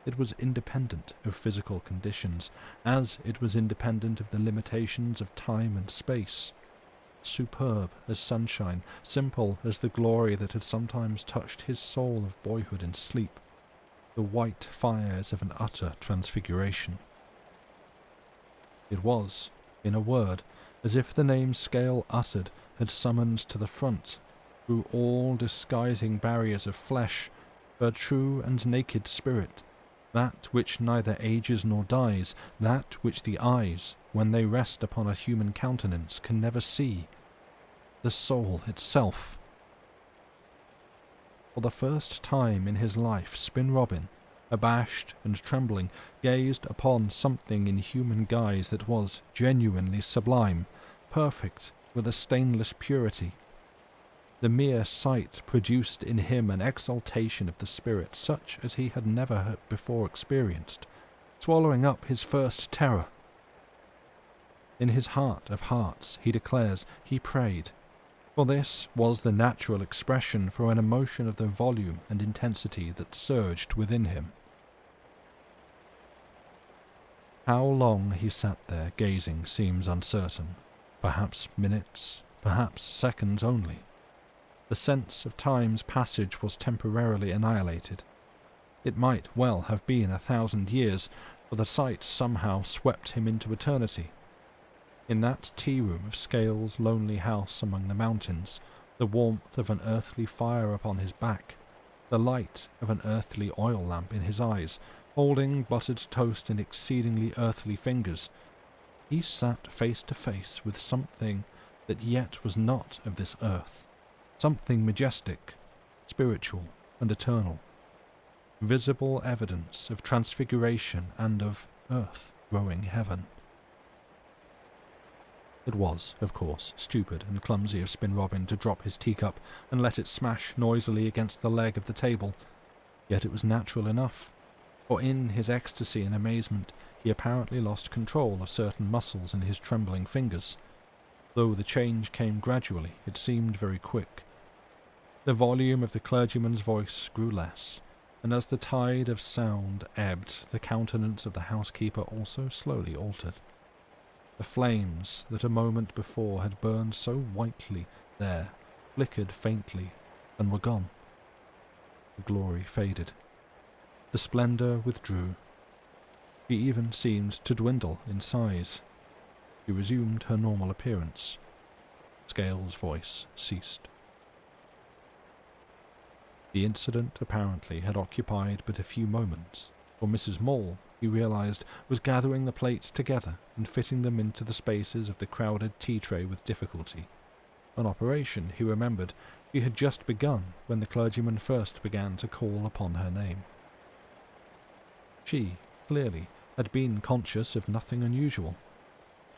It was independent of physical conditions, as it was independent of the limitations of time and space. Superb as sunshine, simple as the glory that had sometimes touched his soul of boyhood in sleep, the white fires of an utter transfiguration. It was, in a word, as if the name Scale uttered had summoned to the front, through all disguising barriers of flesh, her true and naked spirit, that which neither ages nor dies, that which the eyes, when they rest upon a human countenance, can never see, the soul itself. For the first time in his life, Spin Robin, abashed and trembling, gazed upon something in human guise that was genuinely sublime, perfect with a stainless purity. The mere sight produced in him an exaltation of the spirit such as he had never before experienced, swallowing up his first terror. In his heart of hearts, he declares, he prayed, for this was the natural expression for an emotion of the volume and intensity that surged within him. How long he sat there gazing seems uncertain, perhaps minutes, perhaps seconds only. The sense of time's passage was temporarily annihilated. It might well have been 1,000 years, for the sight somehow swept him into eternity. In that tea-room of Scales' lonely house among the mountains, the warmth of an earthly fire upon his back, the light of an earthly oil lamp in his eyes, holding buttered toast in exceedingly earthly fingers, he sat face to face with something that yet was not of this earth, something majestic, spiritual, and eternal, visible evidence of transfiguration and of earth growing heaven. It was, of course, stupid and clumsy of Spin Robin to drop his teacup and let it smash noisily against the leg of the table, yet it was natural enough, for in his ecstasy and amazement he apparently lost control of certain muscles in his trembling fingers. Though the change came gradually, it seemed very quick. The volume of the clergyman's voice grew less, and as the tide of sound ebbed, the countenance of the housekeeper also slowly altered. The flames that a moment before had burned so whitely there flickered faintly and were gone. The glory faded. The splendour withdrew. She even seemed to dwindle in size. She resumed her normal appearance. Scales' voice ceased. The incident apparently had occupied but a few moments, for Mrs. Maule, he realized, was gathering the plates together and fitting them into the spaces of the crowded tea-tray with difficulty. An operation, he remembered, she had just begun when the clergyman first began to call upon her name. She, clearly, had been conscious of nothing unusual.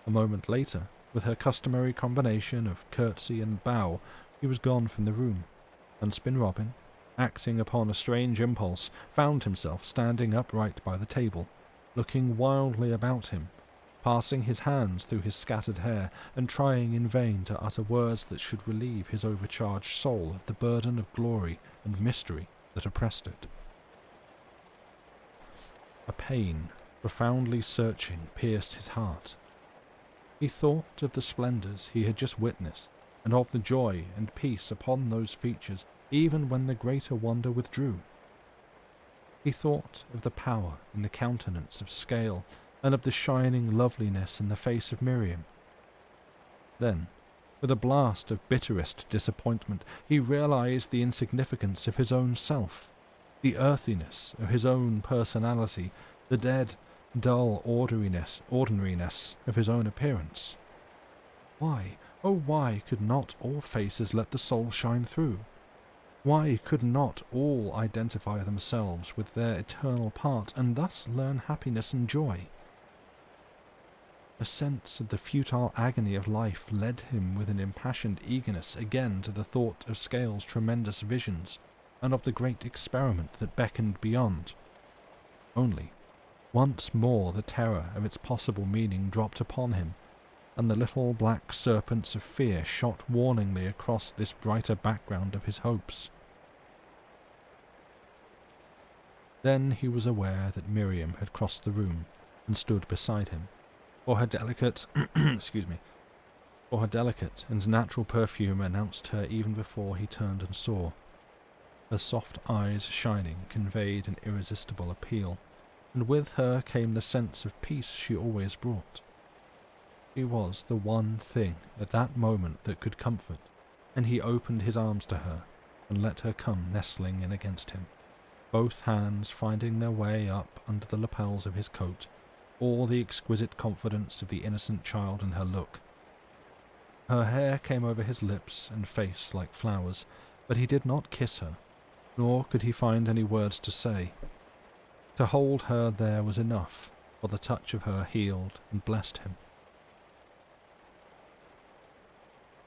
A moment later, with her customary combination of curtsy and bow, he was gone from the room, and Spin Robin, acting upon a strange impulse, found himself standing upright by the table, looking wildly about him, passing his hands through his scattered hair, and trying in vain to utter words that should relieve his overcharged soul of the burden of glory and mystery that oppressed it. A pain, profoundly searching, pierced his heart. He thought of the splendours he had just witnessed, and of the joy and peace upon those features, even when the greater wonder withdrew. He thought of the power in the countenance of Scale, and of the shining loveliness in the face of Miriam. Then, with a blast of bitterest disappointment, he realized the insignificance of his own self, the earthiness of his own personality, the dead, dull ordinariness of his own appearance. Why, oh why could not all faces let the soul shine through? Why could not all identify themselves with their eternal part, and thus learn happiness and joy? A sense of the futile agony of life led him with an impassioned eagerness again to the thought of Scale's tremendous visions, and of the great experiment that beckoned beyond. Only, once more the terror of its possible meaning dropped upon him, and the little black serpents of fear shot warningly across this brighter background of his hopes. Then he was aware that Miriam had crossed the room and stood beside him, for her delicate and natural perfume announced her even before he turned and saw. Her soft eyes shining conveyed an irresistible appeal, and with her came the sense of peace she always brought. She was the one thing at that moment that could comfort, and he opened his arms to her and let her come nestling in against him, both hands finding their way up under the lapels of his coat, all the exquisite confidence of the innocent child in her look. Her hair came over his lips and face like flowers, but he did not kiss her, nor could he find any words to say. To hold her there was enough, for the touch of her healed and blessed him.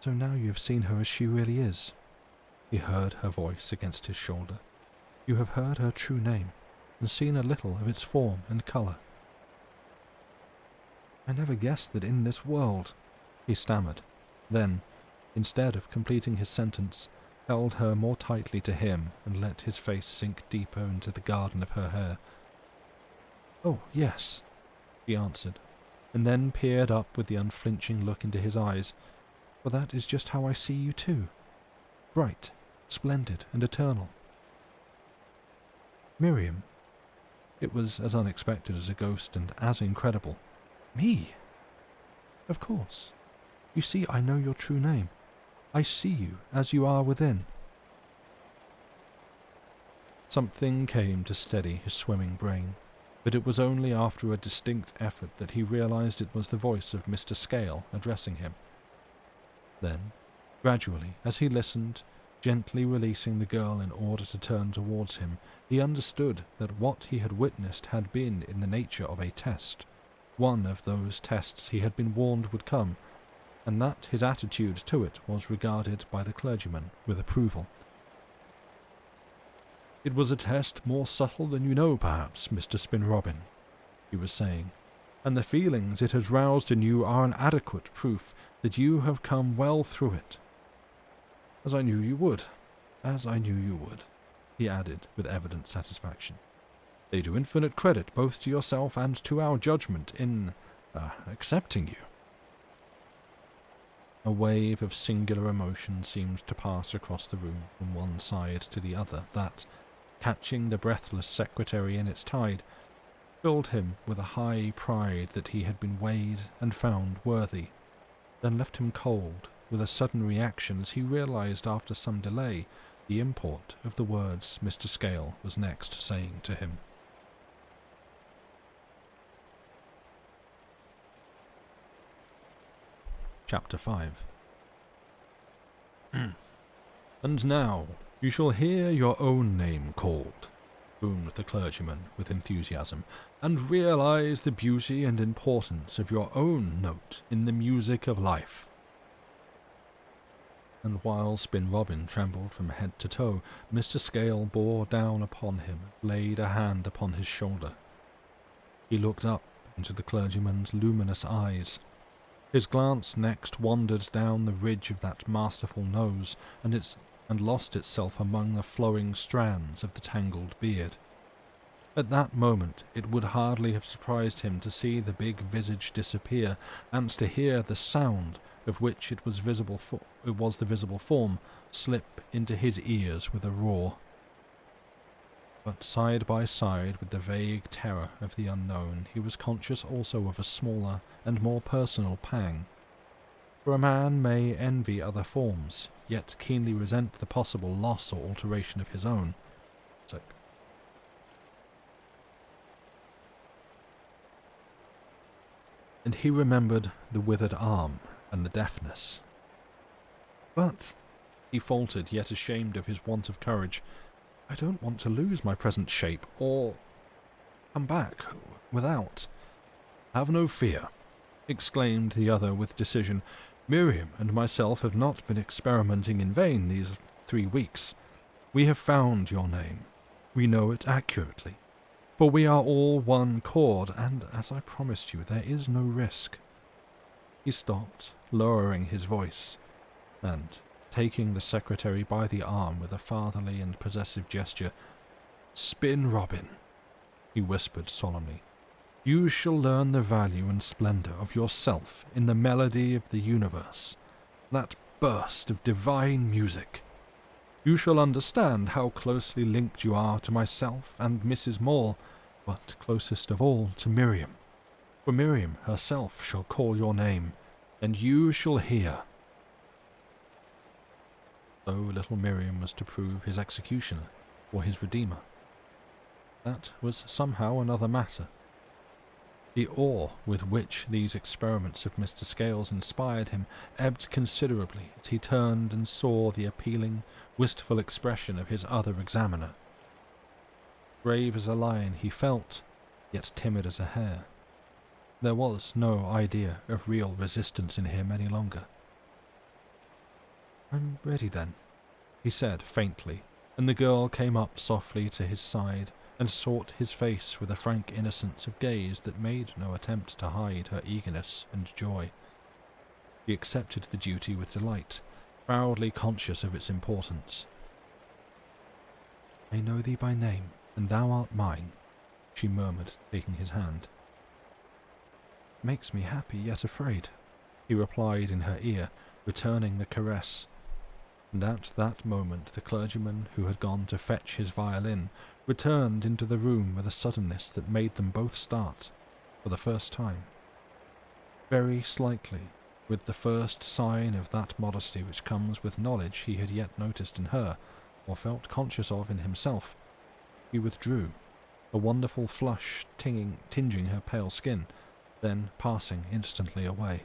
"So now you have seen her as she really is," he heard her voice against his shoulder. "You have heard her true name, and seen a little of its form and colour." "I never guessed that in this world," he stammered, then, instead of completing his sentence, held her more tightly to him and let his face sink deeper into the garden of her hair. "Oh, yes," she answered, and then peered up with the unflinching look into his eyes, "for that is just how I see you too, bright, splendid, and eternal." "Miriam." It was as unexpected as a ghost and as incredible. "Me?" "Of course. You see, I know your true name. I see you as you are within." Something came to steady his swimming brain, but it was only after a distinct effort that he realized it was the voice of Mr. Scale addressing him. Then, gradually, as he listened, gently releasing the girl in order to turn towards him, he understood that what he had witnessed had been in the nature of a test, one of those tests he had been warned would come, and that his attitude to it was regarded by the clergyman with approval. "It was a test more subtle than you know, perhaps, Mr. Spinrobin," he was saying, "and the feelings it has roused in you are an adequate proof that you have come well through it. As I knew you would, he added with evident satisfaction. "They do infinite credit both to yourself and to our judgment in accepting you." A wave of singular emotion seemed to pass across the room from one side to the other that, catching the breathless secretary in its tide, filled him with a high pride that he had been weighed and found worthy, then left him cold with a sudden reaction as he realized after some delay the import of the words Mr. Scale was next saying to him. Chapter 5. "And now you shall hear your own name called," boomed the clergyman with enthusiasm, "and realize the beauty and importance of your own note in the music of life." And while Spinrobin trembled from head to toe, Mr. Scale bore down upon him, laid a hand upon his shoulder. He looked up into the clergyman's luminous eyes. His glance next wandered down the ridge of that masterful nose, and lost itself among the flowing strands of the tangled beard. At that moment it would hardly have surprised him to see the big visage disappear, and to hear the sound of which it was the visible form slip into his ears with a roar. But side by side with the vague terror of the unknown, he was conscious also of a smaller and more personal pang. For a man may envy other forms, yet keenly resent the possible loss or alteration of his own. And he remembered the withered arm and the deafness. But, he faltered, yet ashamed of his want of courage, I don't want to lose my present shape, or come back without. Have no fear, exclaimed the other with decision. Miriam and myself have not been experimenting in vain these 3 weeks. We have found your name. We know it accurately. For we are all one chord, and, as I promised you, there is no risk. He stopped, lowering his voice, and, taking the secretary by the arm with a fatherly and possessive gesture, Spin, Robin, he whispered solemnly. You shall learn the value and splendor of yourself in the melody of the universe, that burst of divine music. You shall understand how closely linked you are to myself and Mrs. Maule, but closest of all to Miriam. For Miriam herself shall call your name, and you shall hear. So little Miriam was to prove his executioner, or his redeemer. That was somehow another matter. The awe with which these experiments of Mr. Scales inspired him ebbed considerably as he turned and saw the appealing, wistful expression of his other examiner. Brave as a lion he felt, yet timid as a hare. There was no idea of real resistance in him any longer. I'm ready then, he said faintly, and the girl came up softly to his side and sought his face with a frank innocence of gaze that made no attempt to hide her eagerness and joy. She accepted the duty with delight, proudly conscious of its importance. I know thee by name, and thou art mine, she murmured, taking his hand. Makes me happy yet afraid, he replied in her ear, returning the caress. And at that moment the clergyman who had gone to fetch his violin returned into the room with a suddenness that made them both start, for the first time. Very slightly, with the first sign of that modesty which comes with knowledge he had yet noticed in her, or felt conscious of in himself, he withdrew, a wonderful flush tinging her pale skin, then passing instantly away.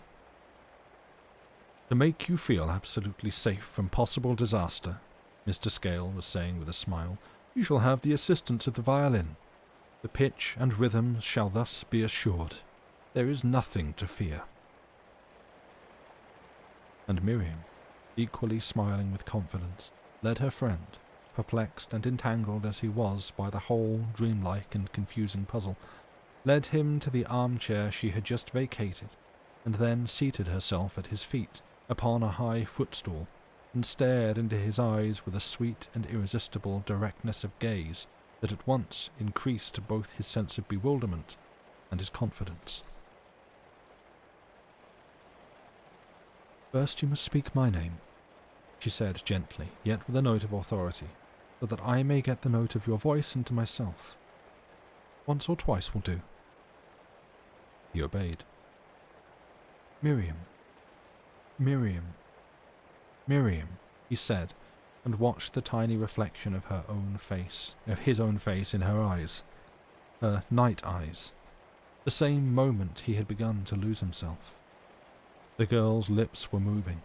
To make you feel absolutely safe from possible disaster, Mr. Scale was saying with a smile, you shall have the assistance of the violin. The pitch and rhythm shall thus be assured. There is nothing to fear. And Miriam, equally smiling with confidence, led her friend, perplexed and entangled as he was by the whole dreamlike and confusing puzzle, led him to the armchair she had just vacated, and then seated herself at his feet upon a high footstool, and stared into his eyes with a sweet and irresistible directness of gaze that at once increased both his sense of bewilderment and his confidence. First you must speak my name, she said gently, yet with a note of authority, so that I may get the note of your voice into myself. Once or twice will do. He obeyed. Miriam. Miriam. Miriam, he said, and watched the tiny reflection of his own face in her eyes, her night eyes, the same moment he had begun to lose himself. The girl's lips were moving.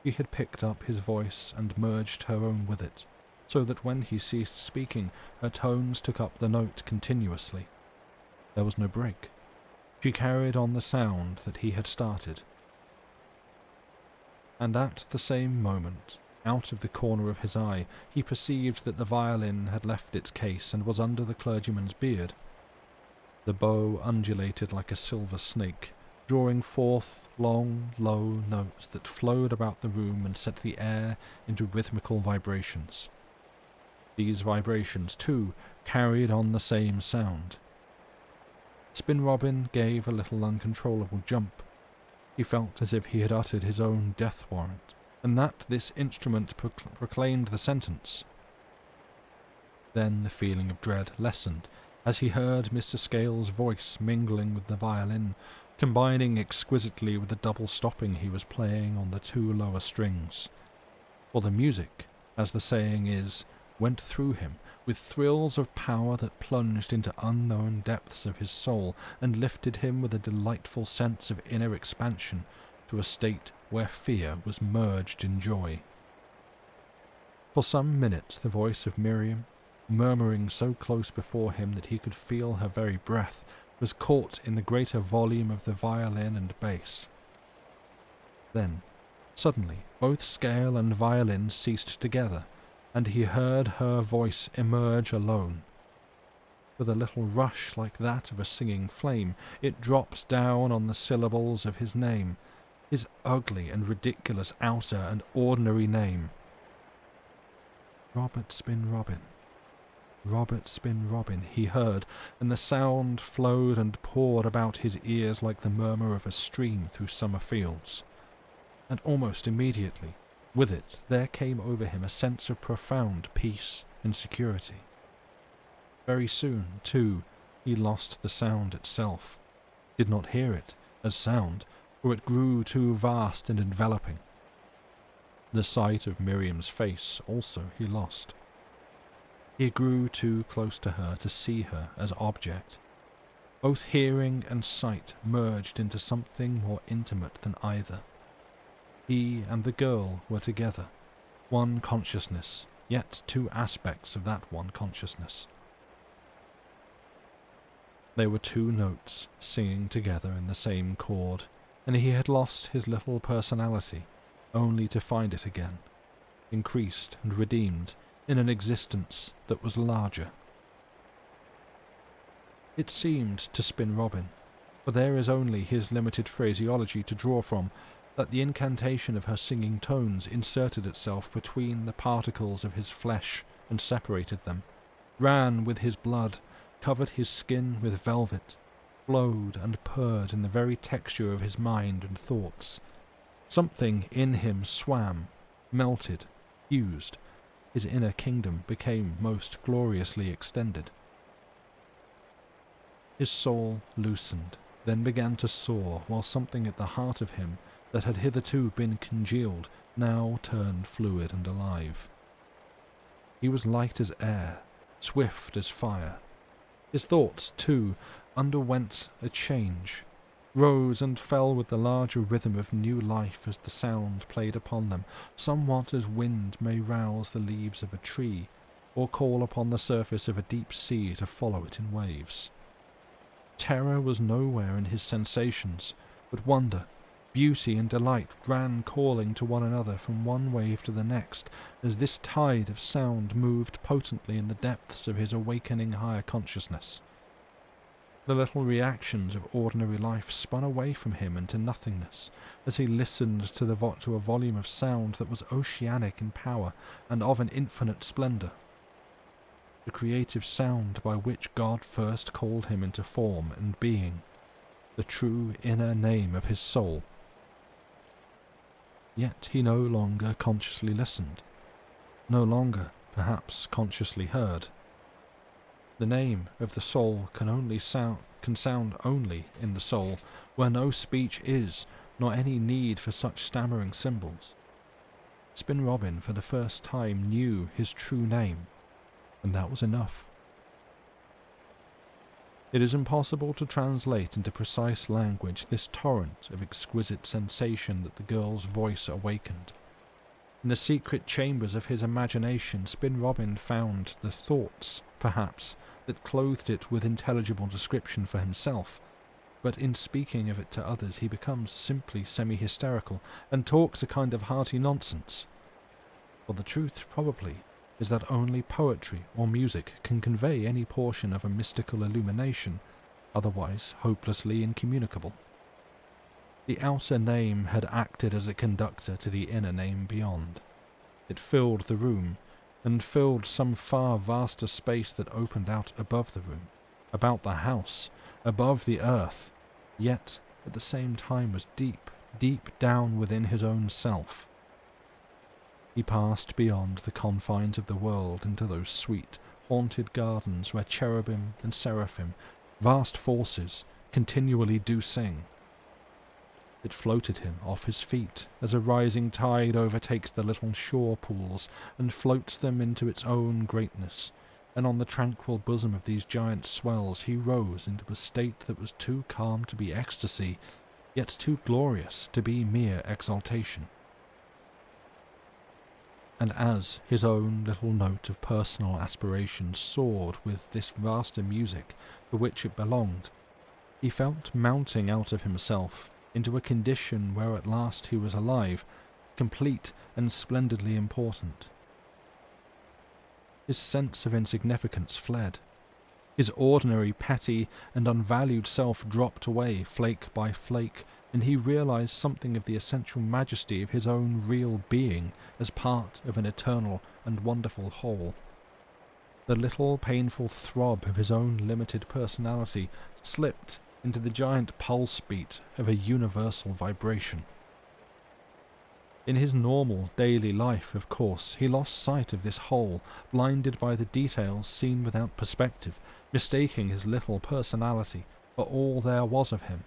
He had picked up his voice and merged her own with it, so that when he ceased speaking, her tones took up the note continuously. There was no break. She carried on the sound that he had started. And at the same moment, out of the corner of his eye, he perceived that the violin had left its case and was under the clergyman's beard. The bow undulated like a silver snake, drawing forth long, low notes that flowed about the room and set the air into rhythmical vibrations. These vibrations, too, carried on the same sound. Spin Robin gave a little uncontrollable jump. He felt as if he had uttered his own death warrant, and that this instrument proclaimed the sentence. Then the feeling of dread lessened as he heard Mr. Scales' voice mingling with the violin, combining exquisitely with the double stopping he was playing on the 2 lower strings. For the music, as the saying is, went through him with thrills of power that plunged into unknown depths of his soul and lifted him with a delightful sense of inner expansion to a state where fear was merged in joy. For some minutes the voice of Miriam, murmuring so close before him that he could feel her very breath, was caught in the greater volume of the violin and bass. Then, suddenly, both scale and violin ceased together, and he heard her voice emerge alone. With a little rush like that of a singing flame, it drops down on the syllables of his name, his ugly and ridiculous outer and ordinary name. Robert Spin Robin. Robert Spin Robin, he heard, and the sound flowed and poured about his ears like the murmur of a stream through summer fields. And almost immediately, with it, there came over him a sense of profound peace and security. Very soon, too, he lost the sound itself, did not hear it as sound, for it grew too vast and enveloping. The sight of Miriam's face also he lost. He grew too close to her to see her as object. Both hearing and sight merged into something more intimate than either. He and the girl were together, one consciousness, yet 2 aspects of that one consciousness. They were 2 notes singing together in the same chord, and he had lost his little personality, only to find it again, increased and redeemed in an existence that was larger. It seemed to Spin Robin, for there is only his limited phraseology to draw from, that the incantation of her singing tones inserted itself between the particles of his flesh and separated them, ran with his blood, covered his skin with velvet, flowed and purred in the very texture of his mind and thoughts. Something in him swam, melted, fused. His inner kingdom became most gloriously extended. His soul loosened, then began to soar, while something at the heart of him that had hitherto been congealed now turned fluid and alive. He was light as air, swift as fire. His thoughts, too, underwent a change, rose and fell with the larger rhythm of new life as the sound played upon them, somewhat as wind may rouse the leaves of a tree, or call upon the surface of a deep sea to follow it in waves. Terror was nowhere in his sensations, but wonder, beauty and delight ran calling to one another from one wave to the next, as this tide of sound moved potently in the depths of his awakening higher consciousness. The little reactions of ordinary life spun away from him into nothingness, as he listened to a volume of sound that was oceanic in power and of an infinite splendour. The creative sound by which God first called him into form and being, the true inner name of his soul. Yet he no longer consciously listened, no longer, perhaps, consciously heard. The name of the soul can sound only in the soul, where no speech is, nor any need for such stammering symbols. Spin Robin for the first time knew his true name, and that was enough. It is impossible to translate into precise language this torrent of exquisite sensation that the girl's voice awakened. In the secret chambers of his imagination, Spin Robin found the thoughts, perhaps, that clothed it with intelligible description for himself, but in speaking of it to others he becomes simply semi-hysterical, and talks a kind of hearty nonsense. For the truth, probably, is that only poetry or music can convey any portion of a mystical illumination, otherwise hopelessly incommunicable. The outer name had acted as a conductor to the inner name beyond. It filled the room, and filled some far vaster space that opened out above the room, about the house, above the earth, yet at the same time was deep, deep down within his own self. He passed beyond the confines of the world into those sweet, haunted gardens where cherubim and seraphim, vast forces, continually do sing. It floated him off his feet as a rising tide overtakes the little shore pools and floats them into its own greatness, and on the tranquil bosom of these giant swells he rose into a state that was too calm to be ecstasy, yet too glorious to be mere exaltation. And as his own little note of personal aspiration soared with this vaster music to which it belonged, he felt mounting out of himself into a condition where at last he was alive, complete and splendidly important. His sense of insignificance fled. His ordinary, petty, and unvalued self dropped away flake by flake, and he realized something of the essential majesty of his own real being as part of an eternal and wonderful whole. The little painful throb of his own limited personality slipped into the giant pulse beat of a universal vibration. In his normal daily life, of course, he lost sight of this whole, blinded by the details seen without perspective, mistaking his little personality for all there was of him.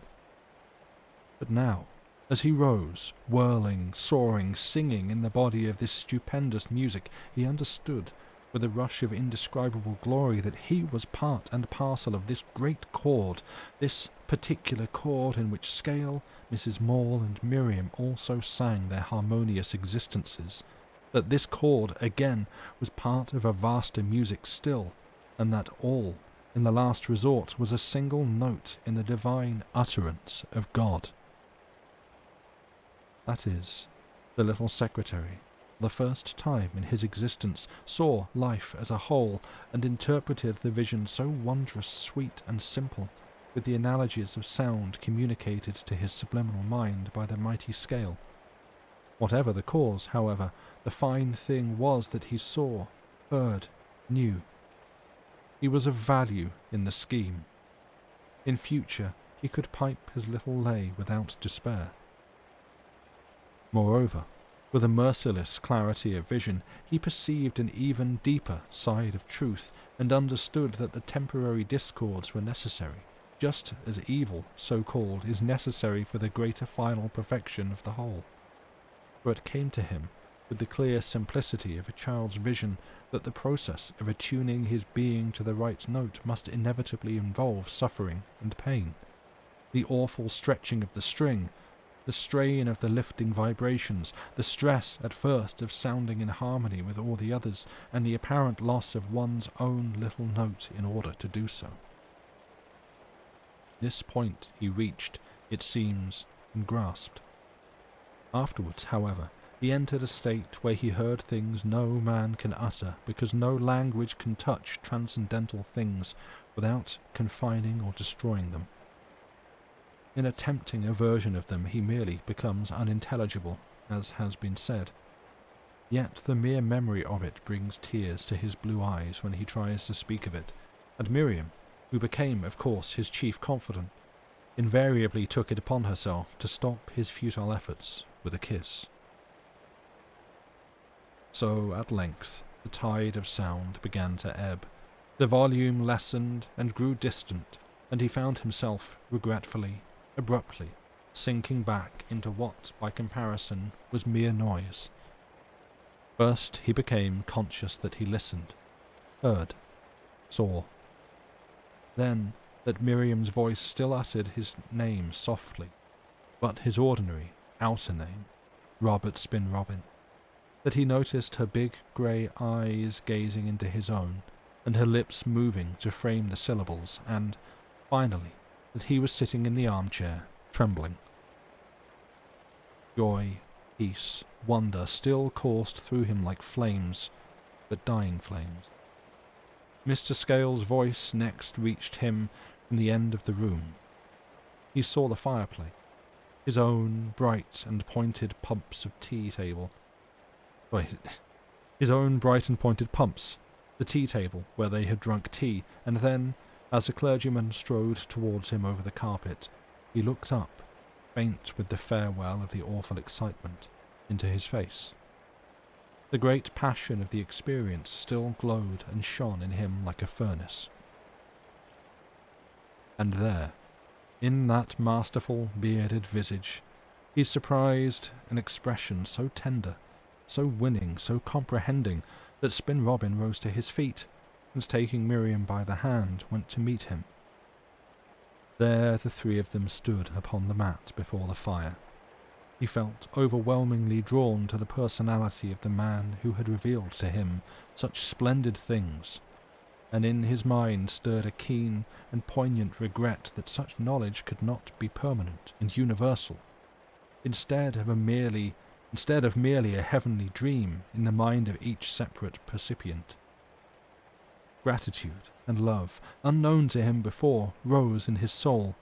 But now, as he rose, whirling, soaring, singing in the body of this stupendous music, he understood, with a rush of indescribable glory, that he was part and parcel of this great chord, this particular chord in which Scale, Mrs. Maule, and Miriam also sang their harmonious existences, that this chord, again, was part of a vaster music still, and that all, in the last resort, was a single note in the divine utterance of God. That is, the little secretary, for the first time in his existence, saw life as a whole, and interpreted the vision so wondrous, sweet, and simple, with the analogies of sound communicated to his subliminal mind by the mighty Scale. Whatever the cause, however, the fine thing was that he saw, heard, knew. He was of value in the scheme. In future he could pipe his little lay without despair. Moreover, with a merciless clarity of vision, he perceived an even deeper side of truth, and understood that the temporary discords were necessary, just as evil, so-called, is necessary for the greater final perfection of the whole. For it came to him, with the clear simplicity of a child's vision, that the process of attuning his being to the right note must inevitably involve suffering and pain. The awful stretching of the string, the strain of the lifting vibrations, the stress at first of sounding in harmony with all the others, and the apparent loss of one's own little note in order to do so. This point he reached, it seems, and grasped. Afterwards, however, he entered a state where he heard things no man can utter, because no language can touch transcendental things without confining or destroying them. In attempting a version of them, he merely becomes unintelligible, as has been said. Yet the mere memory of it brings tears to his blue eyes when he tries to speak of it, and Miriam, who became, of course, his chief confidant, invariably took it upon herself to stop his futile efforts with a kiss. So, at length, the tide of sound began to ebb. The volume lessened and grew distant, and he found himself, regretfully, abruptly, sinking back into what, by comparison, was mere noise. First he became conscious that he listened, heard, saw. Then that Miriam's voice still uttered his name softly, but his ordinary, outer name, Robert Spin Robin. That he noticed her big grey eyes gazing into his own, and her lips moving to frame the syllables, and, finally, that he was sitting in the armchair, trembling. Joy, peace, wonder still coursed through him like flames, but dying flames. Mr. Scale's voice next reached him from the end of the room. He saw the fireplace, his own bright and pointed pumps of tea table. his own bright and pointed pumps, the tea table where they had drunk tea, and then, as the clergyman strode towards him over the carpet, he looked up, faint with the farewell of the awful excitement, into his face. The great passion of the experience still glowed and shone in him like a furnace. And there, in that masterful, bearded visage, he surprised an expression so tender, so winning, so comprehending, that Spin Robin rose to his feet, and taking Miriam by the hand, went to meet him. There the three of them stood upon the mat before the fire. He felt overwhelmingly drawn to the personality of the man who had revealed to him such splendid things, and in his mind stirred a keen and poignant regret that such knowledge could not be permanent and universal, instead of merely a heavenly dream in the mind of each separate percipient. Gratitude and love, unknown to him before, rose in his soul.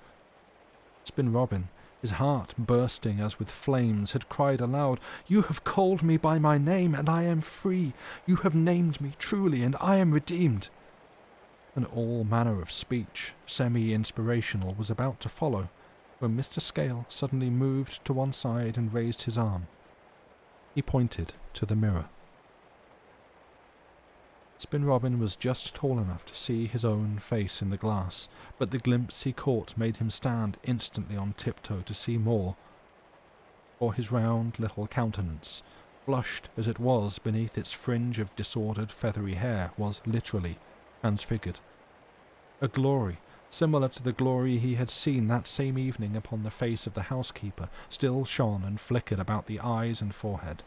Spin Robin, his heart bursting as with flames, had cried aloud, "You have called me by my name, and I am free. You have named me truly, and I am redeemed." And all manner of speech, semi-inspirational, was about to follow, when Mr. Scale suddenly moved to one side and raised his arm. He pointed to the mirror. Spin Robin was just tall enough to see his own face in the glass, but the glimpse he caught made him stand instantly on tiptoe to see more, for his round little countenance, flushed as it was beneath its fringe of disordered feathery hair, was literally transfigured. A glory, similar to the glory he had seen that same evening upon the face of the housekeeper, still shone and flickered about the eyes and forehead.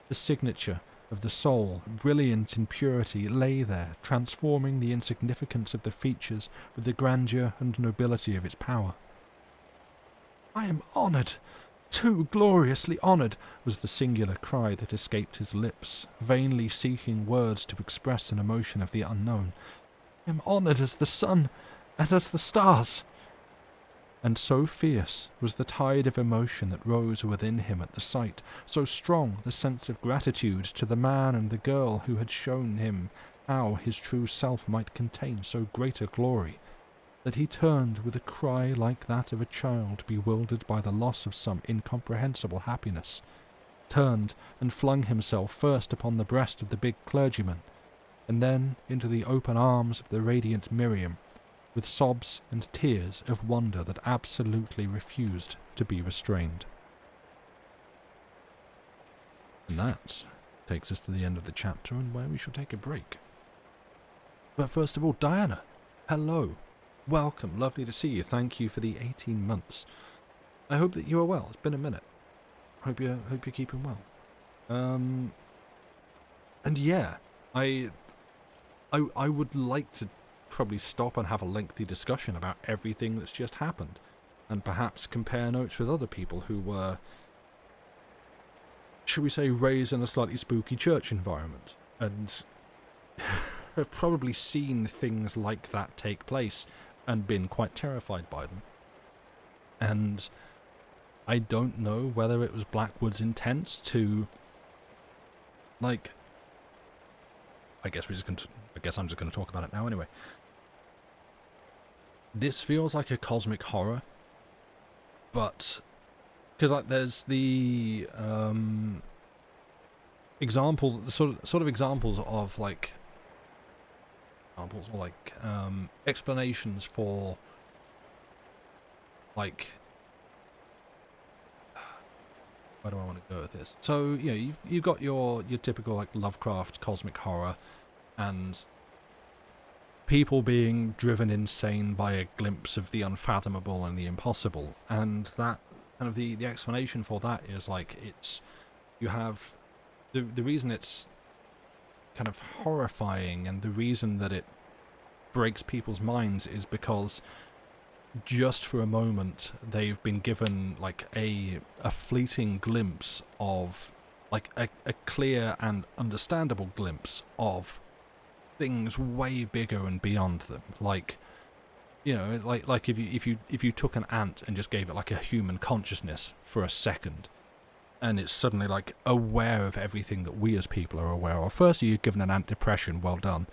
The signature of the soul, brilliant in purity, lay there, transforming the insignificance of the features with the grandeur and nobility of its power. "I am honoured, too gloriously honoured," was the singular cry that escaped his lips, vainly seeking words to express an emotion of the unknown. "I am honoured as the sun and as the stars." And so fierce was the tide of emotion that rose within him at the sight, so strong the sense of gratitude to the man and the girl who had shown him how his true self might contain so great a glory, that he turned with a cry like that of a child bewildered by the loss of some incomprehensible happiness, turned and flung himself first upon the breast of the big clergyman, and then into the open arms of the radiant Miriam, with sobs and tears of wonder that absolutely refused to be restrained. And that takes us to the end of the chapter and where we shall take a break. But first of all, Diana, hello. Welcome, lovely to see you. Thank you for the 18 months. I hope that you are well. It's been a minute. Hope you're keeping well. And yeah, I would like to probably stop and have a lengthy discussion about everything that's just happened, and perhaps compare notes with other people who were, should we say, raised in a slightly spooky church environment, and have probably seen things like that take place and been quite terrified by them. And I don't know whether it was Blackwood's intent to, like, I guess I'm just going to talk about it now anyway. This feels like a cosmic horror, but because there's the examples, sort of examples of explanations for where do I want to go with this? So you've got your typical Lovecraft cosmic horror, and people being driven insane by a glimpse of the unfathomable and the impossible, and that kind of the explanation for that is you have the reason it's kind of horrifying, and the reason that it breaks people's minds is because just for a moment they've been given a fleeting glimpse of a clear and understandable glimpse of things way bigger and beyond them. If you took an ant and just gave it a human consciousness for a second, and it's suddenly like aware of everything that we as people are aware of. Firstly, you're given an antidepressant, well done.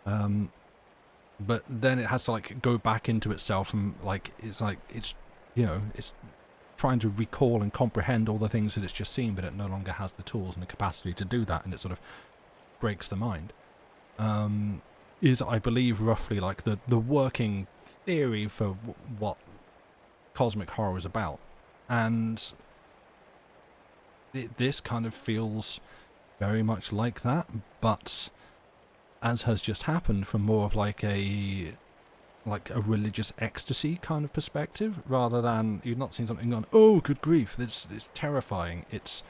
But then it has to like go back into itself, and like it's it's trying to recall and comprehend all the things that it's just seen, but it no longer has the tools and the capacity to do that, and it sort of breaks the mind. Is, I believe, roughly like the working theory for what cosmic horror is about. And this kind of feels very much like that, but as has just happened, from more of like a religious ecstasy kind of perspective, rather than you've not seen something gone, oh good grief, it's terrifying. It's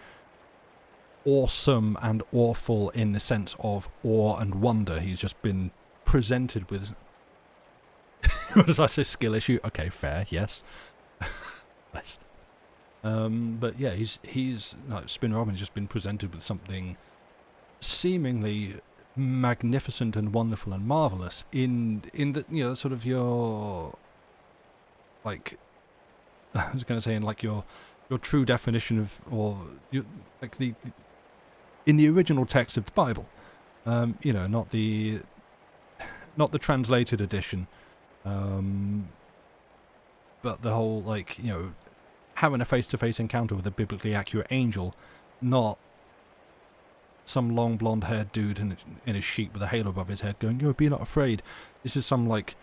awesome and awful in the sense of awe and wonder. He's just been presented with what does I say, skill issue? Okay, fair, yes. Nice. But yeah, he's like Spin Robin's just been presented with something seemingly magnificent and wonderful and marvelous in the sort of your, like, I was going to say, in like your true definition of, or like in the original text of the Bible, not the translated edition, but the whole, like, having a face-to-face encounter with a biblically accurate angel, not some long blonde-haired dude in a sheet with a halo above his head going, "Yo, be not afraid." This is some like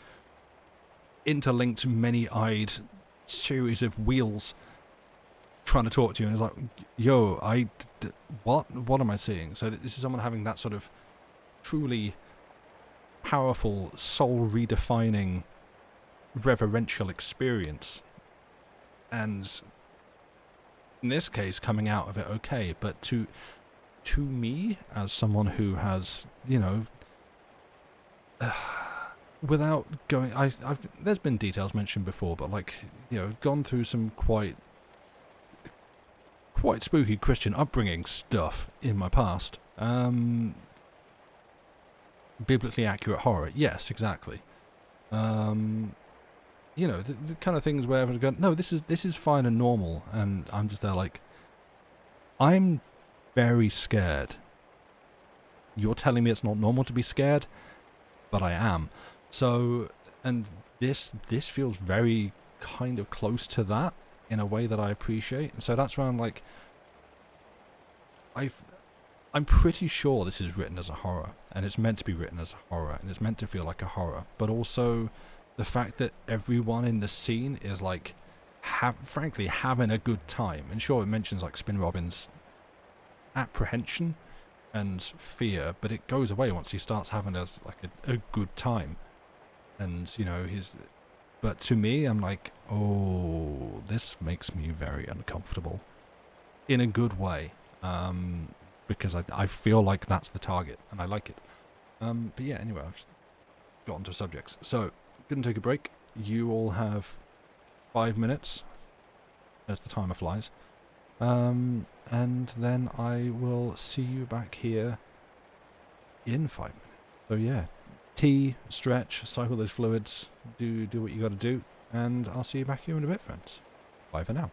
interlinked, many-eyed series of wheels trying to talk to you, and it's like, "Yo, what am I seeing?" So this is someone having that sort of truly powerful, soul-redefining, reverential experience, and in this case, coming out of it okay, but to me, as someone who has, without going, there's been details mentioned before, but like, gone through some quite spooky Christian upbringing stuff in my past. Biblically accurate horror, yes, exactly. The kind of things where everyone's going, no, this is fine and normal, and I'm just there like, I'm very scared. You're telling me it's not normal to be scared, but I am. So, and this feels very kind of close to that in a way that I appreciate. And so that's where I'm like, I'm pretty sure this is written as a horror, and it's meant to be written as a horror, and it's meant to feel like a horror, but also the fact that everyone in the scene is like, frankly, having a good time. And sure, it mentions like Spin Robin's apprehension and fear, but it goes away once he starts having a good time. And but to me, I'm like, oh, this makes me very uncomfortable in a good way, because I feel like that's the target, and I like it. But yeah, anyway, I've got onto subjects, so gonna take a break. You all have 5 minutes as the timer flies, and then I will see you back here in 5 minutes. So yeah, tea, stretch, cycle those fluids, do what you got to do, and I'll see you back here in a bit, friends. Bye for now.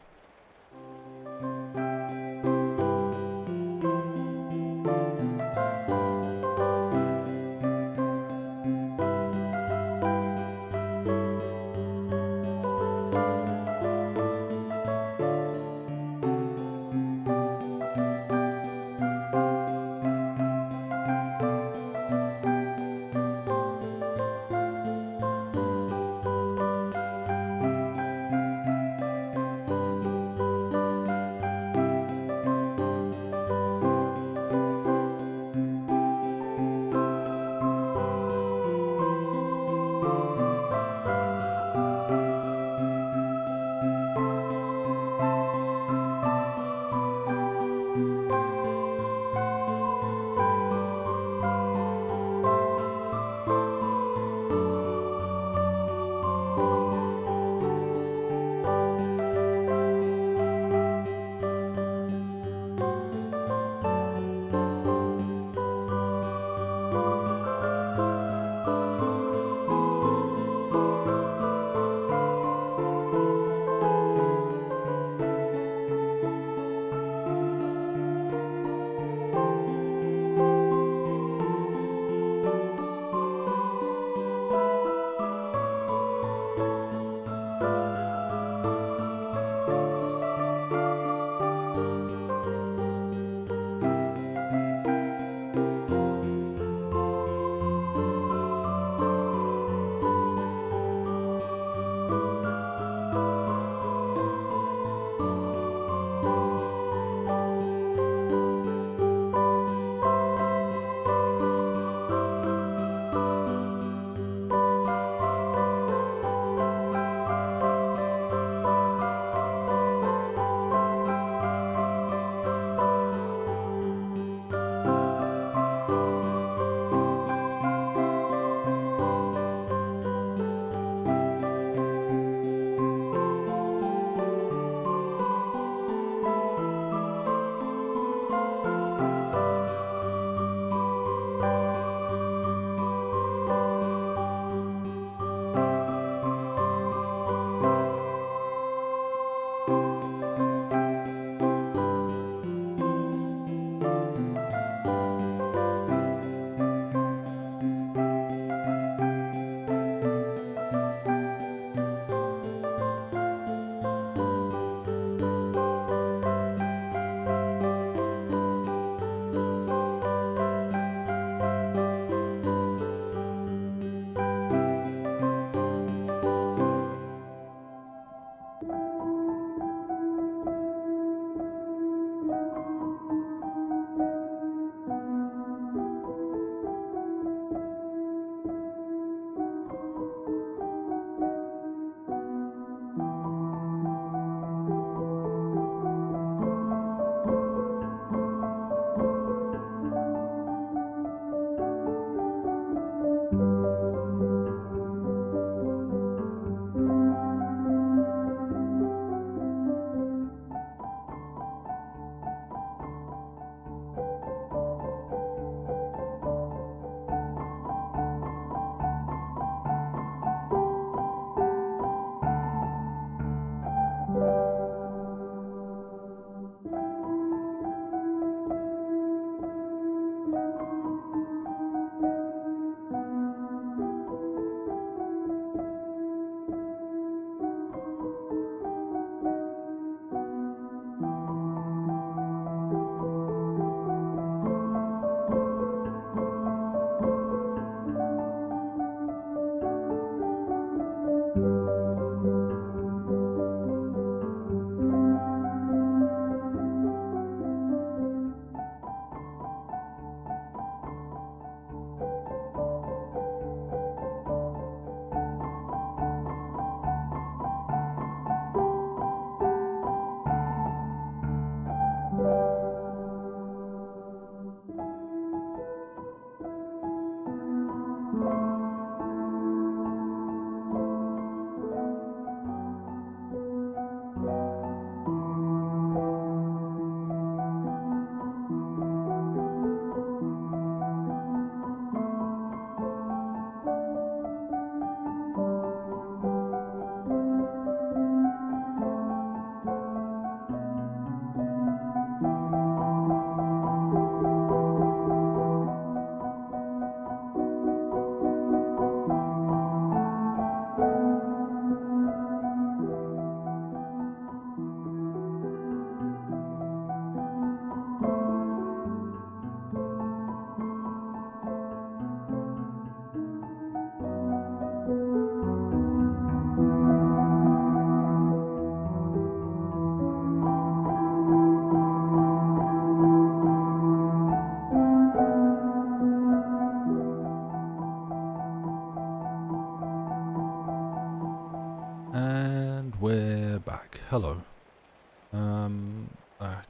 we're back. Hello.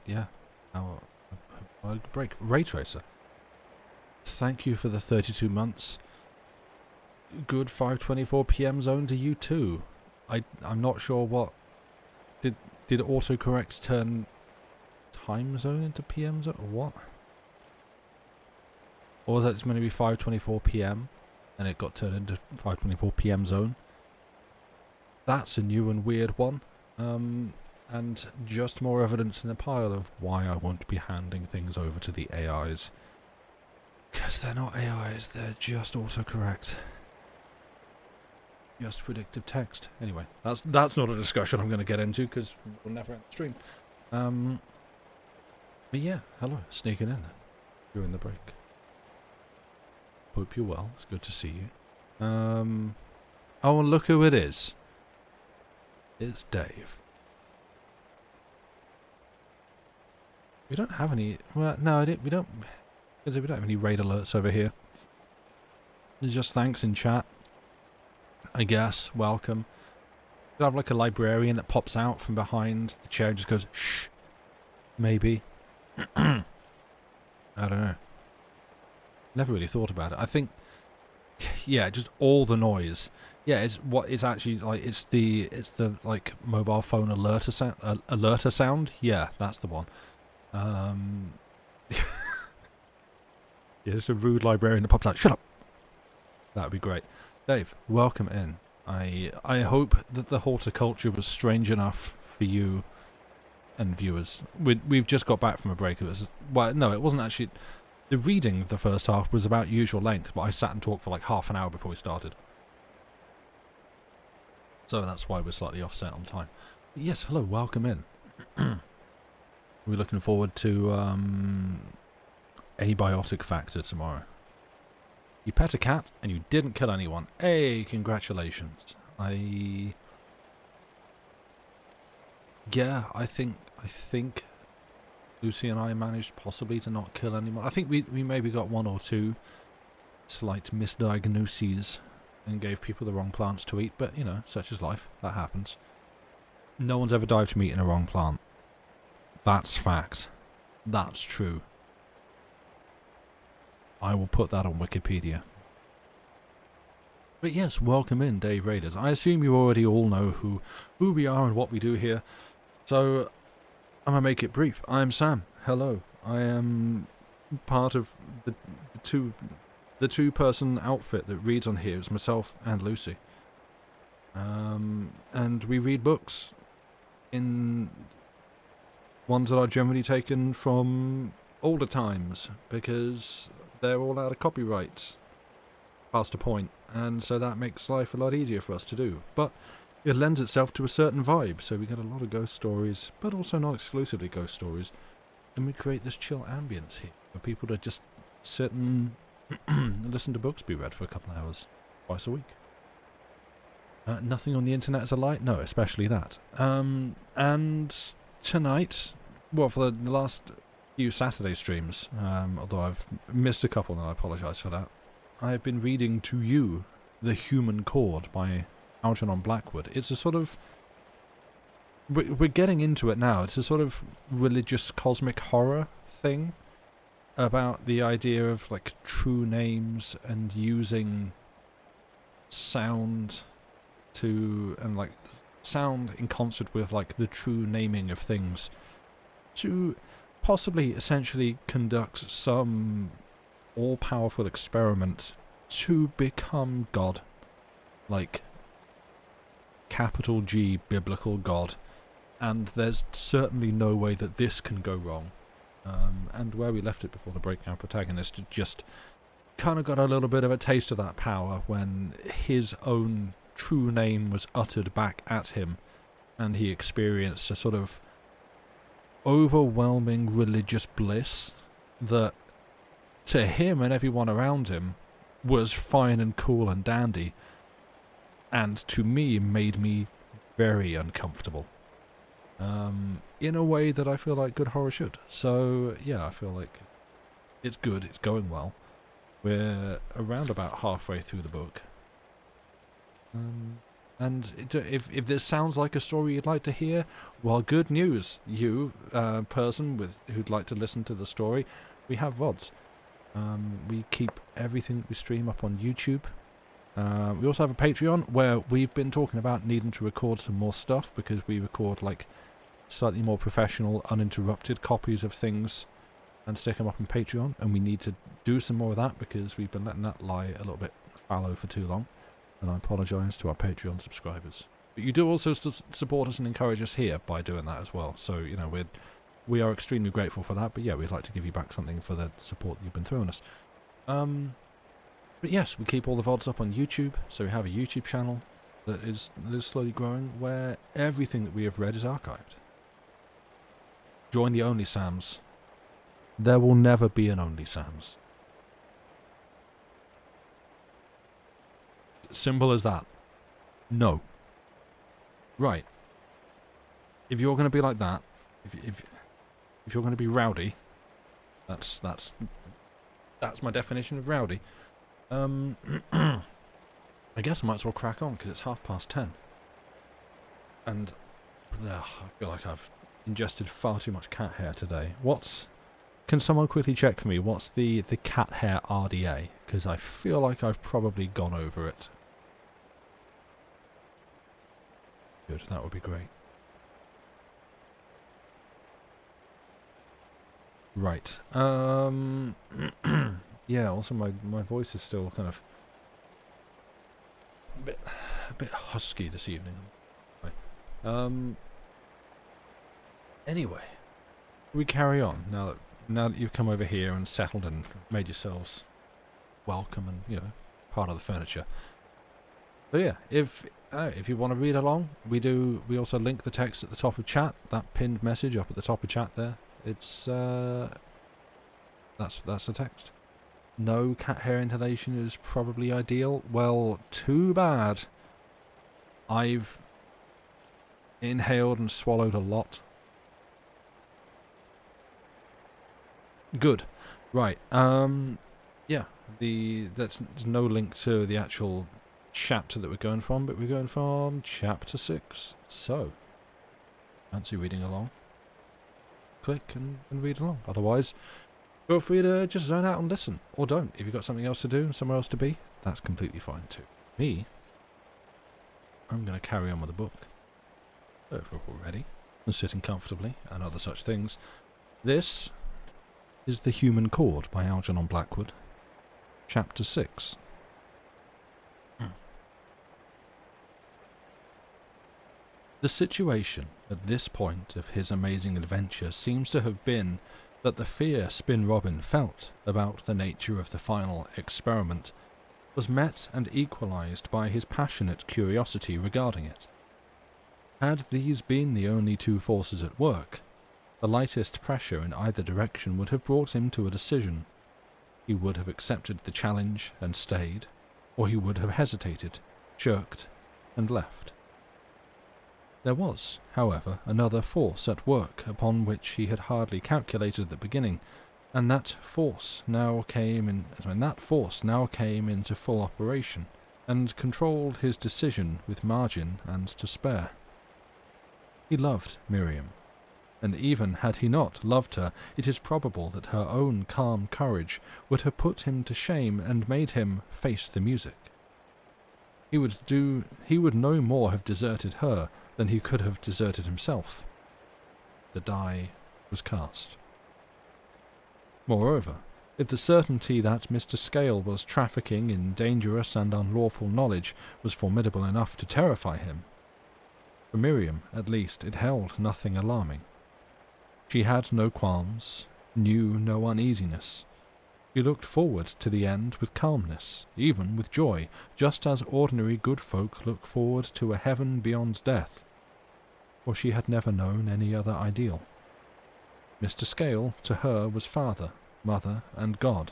Yeah. Break. Ray Tracer. Thank you for the 32 months. Good 5:24 p.m. zone to you too. I'm not sure what did autocorrects turn time zone into PM zone or what? Or was that just meant to be 5:24 p.m. and it got turned into 5:24 p.m. zone? That's a new and weird one. And just more evidence in a pile of why I won't be handing things over to the AIs. Because they're not AIs, they're just autocorrect. Just predictive text. Anyway, that's not a discussion I'm going to get into because we'll never end the stream. But yeah, hello, sneaking in during the break. Hope you're well. It's good to see you. Oh, and look who it is. It's Dave. We don't have any. Well, no, we don't. Because we don't have any raid alerts over here. There's just thanks in chat. I guess. Welcome. We have like a librarian that pops out from behind the chair and just goes, shh. Maybe. I don't know. Never really thought about it. I think, yeah, just all the noise. Yeah, it's actually like it's the like mobile phone alerter sound. Yeah, that's the one. Yeah, it's a rude librarian that pops out. Shut up. That would be great. Dave, welcome in. I hope that the horticulture was strange enough for you and viewers. We've just got back from a break. It was, well, no, it wasn't actually. The reading of the first half was about usual length, but I sat and talked for like half an hour before we started. So that's why we're slightly offset on time. But yes, hello, welcome in. We're looking forward to Abiotic Factor tomorrow. You pet a cat and you didn't kill anyone. Hey, congratulations. Yeah, I think Lucy and I managed possibly to not kill anyone. I think we maybe got one or two slight misdiagnoses and gave people the wrong plants to eat, but you know, such is life. That happens. No one's ever died from eating a wrong plant. That's fact. That's true. I will put that on Wikipedia. But yes, welcome in, Dave Raiders. I assume you already all know who we are and what we do here. So, I'm going to make it brief. I'm Sam. Hello. I am part of the two-person outfit that reads on here. It's myself and Lucy. And we read books in ones that are generally taken from older times because they're all out of copyright past a point, and so that makes life a lot easier for us to do. But it lends itself to a certain vibe, so we get a lot of ghost stories, but also not exclusively ghost stories, and we create this chill ambience here for people to just sit and listen to books be read for a couple of hours twice a week. Nothing on the internet is a lie? No, especially that. And tonight, well, for the last few Saturday streams, although I've missed a couple and I apologise for that, I've been reading to you The Human Chord by Algernon Blackwood. It's a sort of... We're getting into it now. It's a sort of religious cosmic horror thing about the idea of like true names and using sound to, and like sound in concert with like the true naming of things to possibly essentially conduct some all-powerful experiment to become God, like capital G biblical God, and there's certainly no way that this can go wrong. And where we left it before the break, our protagonist just kind of got a little bit of a taste of that power when his own true name was uttered back at him, and he experienced a sort of overwhelming religious bliss that to him and everyone around him was fine and cool and dandy, and to me made me very uncomfortable. In a way that I feel like good horror should. So yeah, I feel like it's good, it's going well. We're around about halfway through the book. And if this sounds like a story you'd like to hear, well, good news, you person who'd like to listen to the story, we have VODs. We keep everything we stream up on YouTube. We also have a Patreon where we've been talking about needing to record some more stuff because we record like slightly more professional, uninterrupted copies of things and stick them up on Patreon, and we need to do some more of that because we've been letting that lie a little bit fallow for too long, and I apologise to our Patreon subscribers. But you do also support us and encourage us here by doing that as well, so you know we are extremely grateful for that, but yeah, we'd like to give you back something for the support that you've been throwing us. But yes, we keep all the VODs up on YouTube, so we have a YouTube channel that is slowly growing where everything that we have read is archived. Join the Only Sams. There will never be an Only Sams. Simple as that. No. Right. If you're going to be like that, if you're going to be rowdy, that's my definition of rowdy. I guess I might as well crack on because it's 10:30, and I feel like I've ingested far too much cat hair today. Can someone quickly check for me what's the cat hair RDA? Because I feel like I've probably gone over it. Good, that would be great. Right. Yeah, also my voice is still kind of a bit husky this evening. Anyway, we carry on now that you've come over here and settled and made yourselves welcome and, you know, part of the furniture. But yeah, if you want to read along, we also link the text at the top of chat, that pinned message up at the top of chat there. It's that's the text. No cat hair inhalation is probably ideal. Well, too bad. I've inhaled and swallowed a lot. Good. Right. Yeah. There's no link to the actual chapter that we're going from, but we're going from chapter 6. So, fancy reading along? Click and read along. Otherwise, feel free to just zone out and listen. Or don't. If you've got something else to do and somewhere else to be, that's completely fine too. Me, I'm going to carry on with the book. So if we're all ready and sitting comfortably and other such things, this is The Human Chord by Algernon Blackwood, Chapter 6. The situation at this point of his amazing adventure seems to have been that the fear Spin Robin felt about the nature of the final experiment was met and equalized by his passionate curiosity regarding it. Had these been the only two forces at work, the lightest pressure in either direction would have brought him to a decision. He would have accepted the challenge and stayed, or he would have hesitated, shirked, and left. There was, however, another force at work upon which he had hardly calculated at the beginning, and that force now came into full operation, and controlled his decision with margin and to spare. He loved Miriam, and even had he not loved her, it is probable that her own calm courage would have put him to shame and made him face the music. He would no more have deserted her than he could have deserted himself. The die was cast. Moreover, if the certainty that Mr. Scale was trafficking in dangerous and unlawful knowledge was formidable enough to terrify him, for Miriam, at least, it held nothing alarming. She had no qualms, knew no uneasiness. She looked forward to the end with calmness, even with joy, just as ordinary good folk look forward to a heaven beyond death, for she had never known any other ideal. Mr. Scale to her was father, mother, and God.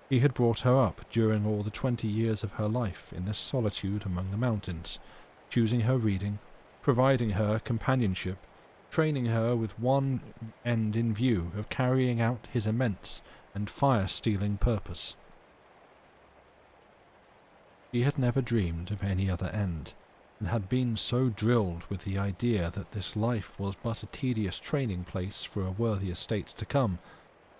He had brought her up during all the 20 years of her life in this solitude among the mountains, choosing her reading, providing her companionship, training her with one end in view of carrying out his immense and fire-stealing purpose. He had never dreamed of any other end, and had been so drilled with the idea that this life was but a tedious training place for a worthier state to come,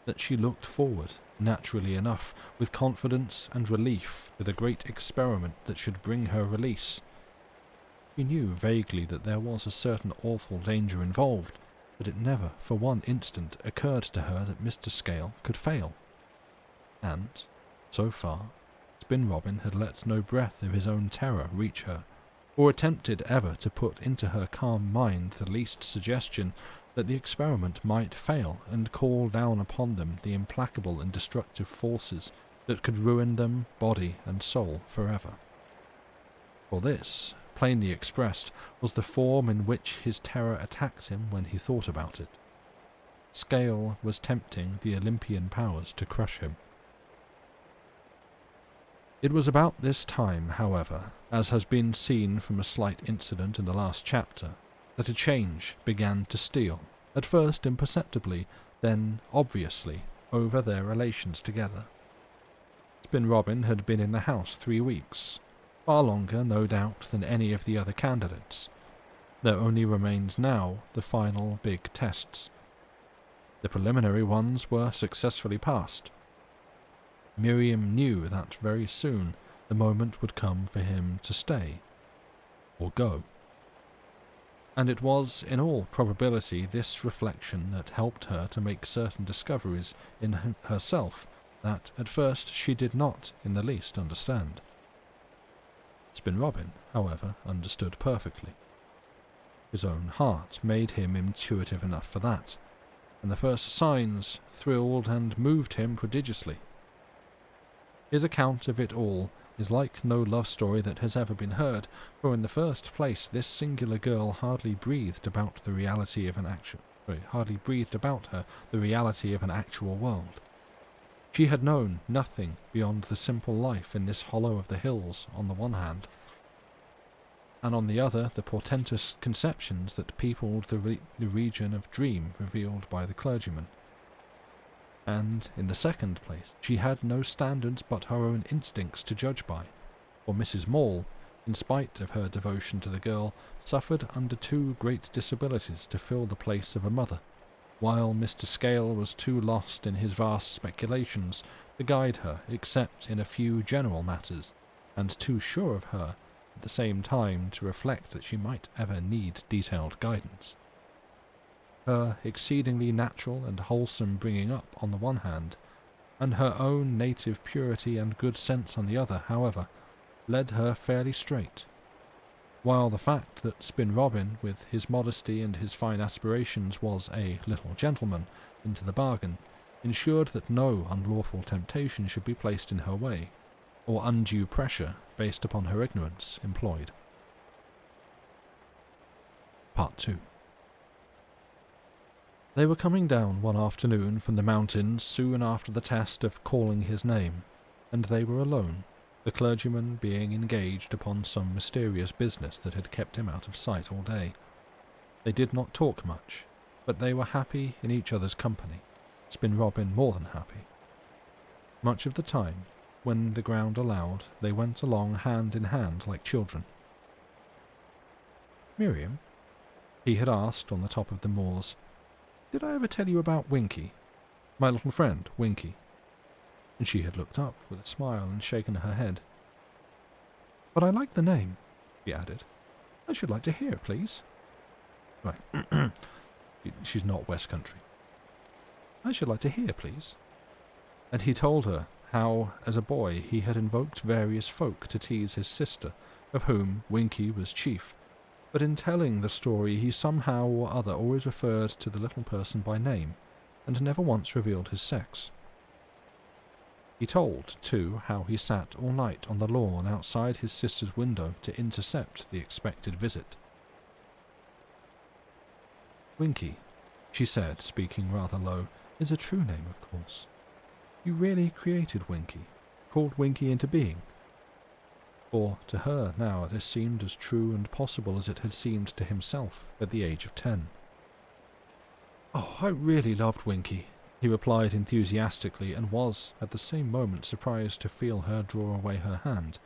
that she looked forward, naturally enough, with confidence and relief to the great experiment that should bring her release. She knew vaguely that there was a certain awful danger involved, but it never for one instant occurred to her that Mr. Scale could fail. And, so far, Spin Robin had let no breath of his own terror reach her, or attempted ever to put into her calm mind the least suggestion that the experiment might fail and call down upon them the implacable and destructive forces that could ruin them, body and soul, forever. For this, plainly expressed, was the form in which his terror attacked him when he thought about it. Scale was tempting the Olympian powers to crush him. It was about this time, however, as has been seen from a slight incident in the last chapter, that a change began to steal, at first imperceptibly, then obviously, over their relations together. Spin Robin had been in the house 3 weeks, far longer, no doubt, than any of the other candidates. There only remained now the final big tests. The preliminary ones were successfully passed. Miriam knew that very soon the moment would come for him to stay, or go. And it was, in all probability, this reflection that helped her to make certain discoveries in herself that, at first, she did not in the least understand. Spin Robin, however, understood perfectly. His own heart made him intuitive enough for that, and the first signs thrilled and moved him prodigiously. His account of it all is like no love story that has ever been heard, for in the first place this singular girl hardly breathed about her the reality of an actual world. She had known nothing beyond the simple life in this hollow of the hills on the one hand, and on the other the portentous conceptions that peopled the region of dream revealed by the clergyman. And, in the second place, she had no standards but her own instincts to judge by, for Mrs. Maule, in spite of her devotion to the girl, suffered under 2 great disabilities to fill the place of a mother, while Mr. Scale was too lost in his vast speculations to guide her except in a few general matters, and too sure of her at the same time to reflect that she might ever need detailed guidance. Her exceedingly natural and wholesome bringing up on the one hand, and her own native purity and good sense on the other, however, led her fairly straight, while the fact that Spin Robin, with his modesty and his fine aspirations, was a little gentleman into the bargain, ensured that no unlawful temptation should be placed in her way, or undue pressure, based upon her ignorance, employed. Part 2. They were coming down one afternoon from the mountains soon after the test of calling his name, and they were alone, the clergyman being engaged upon some mysterious business that had kept him out of sight all day. They did not talk much, but they were happy in each other's company, Spin Robin more than happy. Much of the time, when the ground allowed, they went along hand in hand like children. "Miriam," he had asked on the top of the moors, "did I ever tell you about Winky? My little friend, Winky?" And she had looked up with a smile and shaken her head. "But I like the name," she added. "I should like to hear, please." "Right. She's not West Country." "I should like to hear, please." And he told her how, as a boy, he had invoked various folk to tease his sister, of whom Winky was chief, but in telling the story he somehow or other always referred to the little person by name, and never once revealed his sex. He told, too, how he sat all night on the lawn outside his sister's window to intercept the expected visit. "Winky," she said, speaking rather low, "is a true name, of course. You really created Winky, called Winky into being." For to her now this seemed as true and possible as it had seemed to himself at the age of 10. "Oh, I really loved Winky," he replied enthusiastically, and was at the same moment surprised to feel her draw away her hand.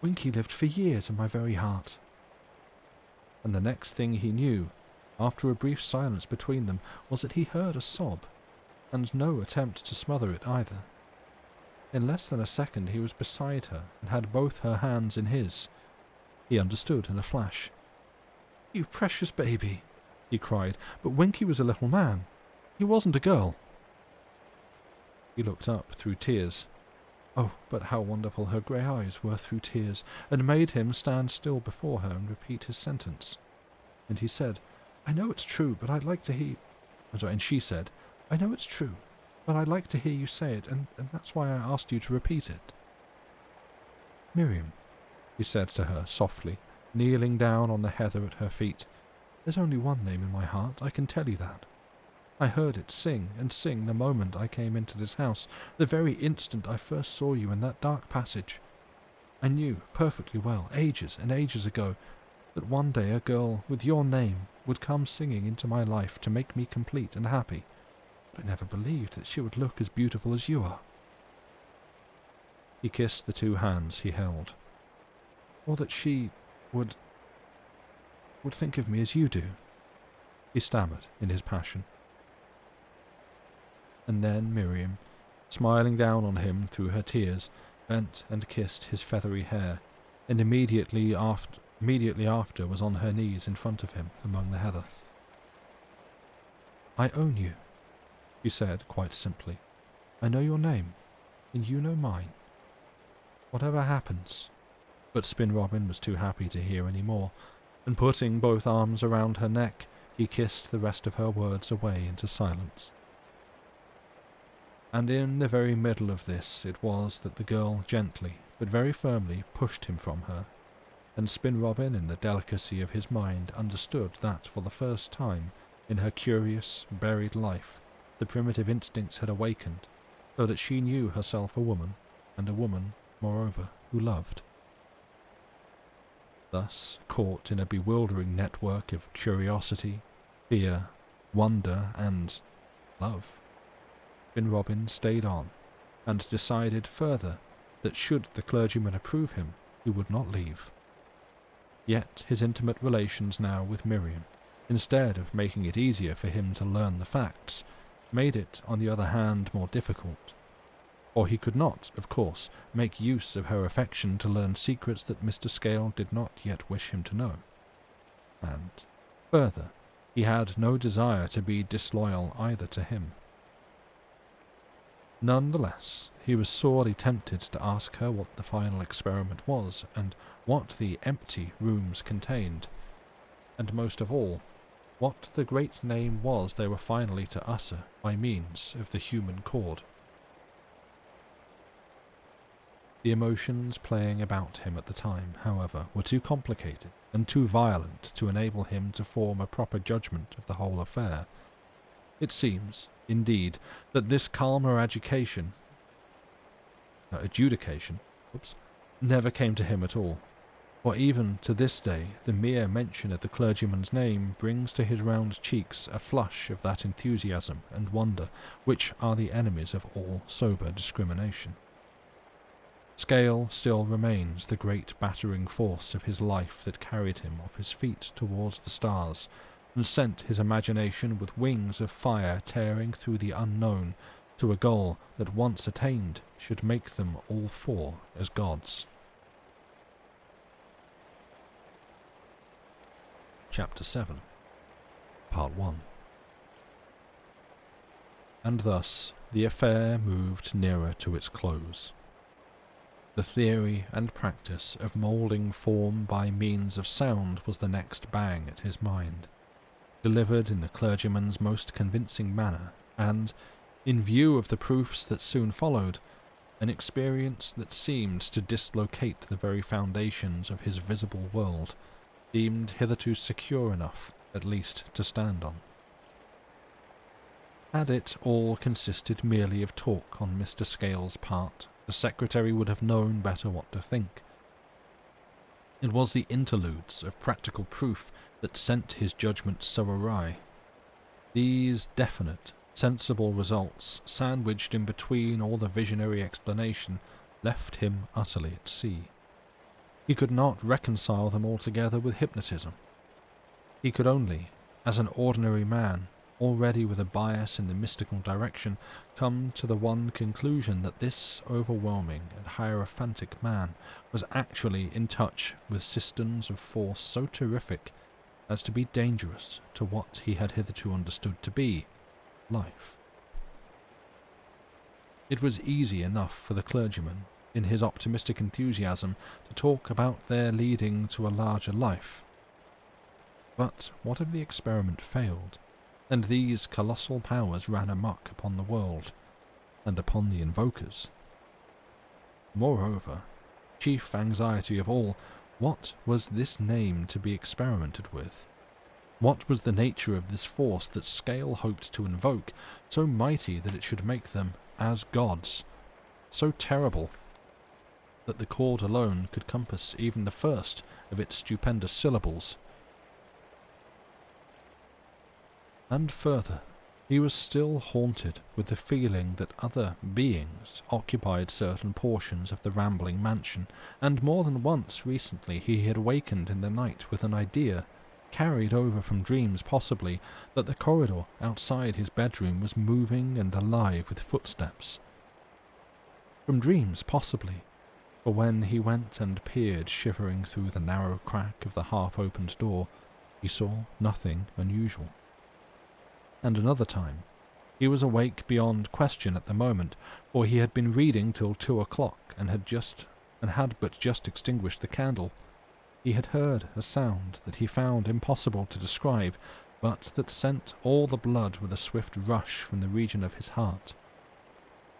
"Winky lived for years in my very heart. and the next thing he knew, after a brief silence between them, was that he heard a sob, and no attempt to smother it either. In less than a second he was beside her and had both her hands in his. He understood in a flash. "You precious baby," he cried, "but Winky was a little man. He wasn't a girl." He looked up through tears. Oh, but how wonderful her grey eyes were through tears, and made him stand still before her and repeat his sentence. And he said, "I know it's true, but I'd like to hear—" And she said, "I know it's true, but I'd like to hear you say it, and that's why I asked you to repeat it." "Miriam," he said to her softly, kneeling down on the heather at her feet, "there's only one name in my heart, I can tell you that. I heard it sing and sing the moment I came into this house, the very instant I first saw you in that dark passage. I knew perfectly well, ages and ages ago, that one day a girl with your name would come singing into my life to make me complete and happy, but I never believed that she would look as beautiful as you are." He kissed the two hands he held. "Or that she would think of me as you do," he stammered in his passion. And then Miriam, smiling down on him through her tears, bent and kissed his feathery hair, and immediately after was on her knees in front of him among the heather. "I own you," she said quite simply. "I know your name, and you know mine. Whatever happens—" But Spin Robin was too happy to hear any more, and putting both arms around her neck, he kissed the rest of her words away into silence. And in the very middle of this it was that the girl gently, but very firmly, pushed him from her, and Spin Robin, in the delicacy of his mind, understood that for the first time in her curious, buried life, the primitive instincts had awakened, so that she knew herself a woman, and a woman, moreover, who loved. Thus, caught in a bewildering network of curiosity, fear, wonder, and love, Spin Robin stayed on, and decided further that should the clergyman approve him, he would not leave. Yet his intimate relations now with Miriam, instead of making it easier for him to learn the facts, made it, on the other hand, more difficult. For he could not, of course, make use of her affection to learn secrets that Mr. Scale did not yet wish him to know. And, further, he had no desire to be disloyal either to him. None the less, he was sorely tempted to ask her what the final experiment was, and what the empty rooms contained, and most of all, what the great name was they were finally to utter by means of the human chord. The emotions playing about him at the time, however, were too complicated and too violent to enable him to form a proper judgment of the whole affair. It seems, indeed, that this calmer adjudication never came to him at all, for even to this day the mere mention of the clergyman's name brings to his round cheeks a flush of that enthusiasm and wonder which are the enemies of all sober discrimination. Scale still remains the great battering force of his life that carried him off his feet towards the stars, and sent his imagination with wings of fire tearing through the unknown to a goal that once attained should make them all four as gods. Chapter 7 Part 1 And thus the affair moved nearer to its close. The theory and practice of moulding form by means of sound was the next bang at his mind, delivered in the clergyman's most convincing manner, and, in view of the proofs that soon followed, an experience that seemed to dislocate the very foundations of his visible world, deemed hitherto secure enough, at least, to stand on. Had it all consisted merely of talk on Mr. Scale's part, the secretary would have known better what to think. It was the interludes of practical proof that sent his judgment so awry. These definite, sensible results, sandwiched in between all the visionary explanation, left him utterly at sea. He could not reconcile them altogether with hypnotism. He could only, as an ordinary man, already with a bias in the mystical direction, come to the one conclusion that this overwhelming and hierophantic man was actually in touch with systems of force so terrific as to be dangerous to what he had hitherto understood to be life. It was easy enough for the clergyman, in his optimistic enthusiasm, to talk about their leading to a larger life. But what if the experiment failed, and these colossal powers ran amok upon the world, and upon the invokers? Moreover, chief anxiety of all, what was this name to be experimented with? What was the nature of this force that Scale hoped to invoke, so mighty that it should make them as gods, so terrible that the chord alone could compass even the first of its stupendous syllables? And further, he was still haunted with the feeling that other beings occupied certain portions of the rambling mansion, and more than once recently he had awakened in the night with an idea, carried over from dreams possibly, that the corridor outside his bedroom was moving and alive with footsteps. From dreams possibly, for when he went and peered shivering through the narrow crack of the half-opened door, he saw nothing unusual. And another time, he was awake beyond question at the moment, for he had been reading till 2 o'clock and had but just extinguished the candle. He had heard a sound that he found impossible to describe, but that sent all the blood with a swift rush from the region of his heart.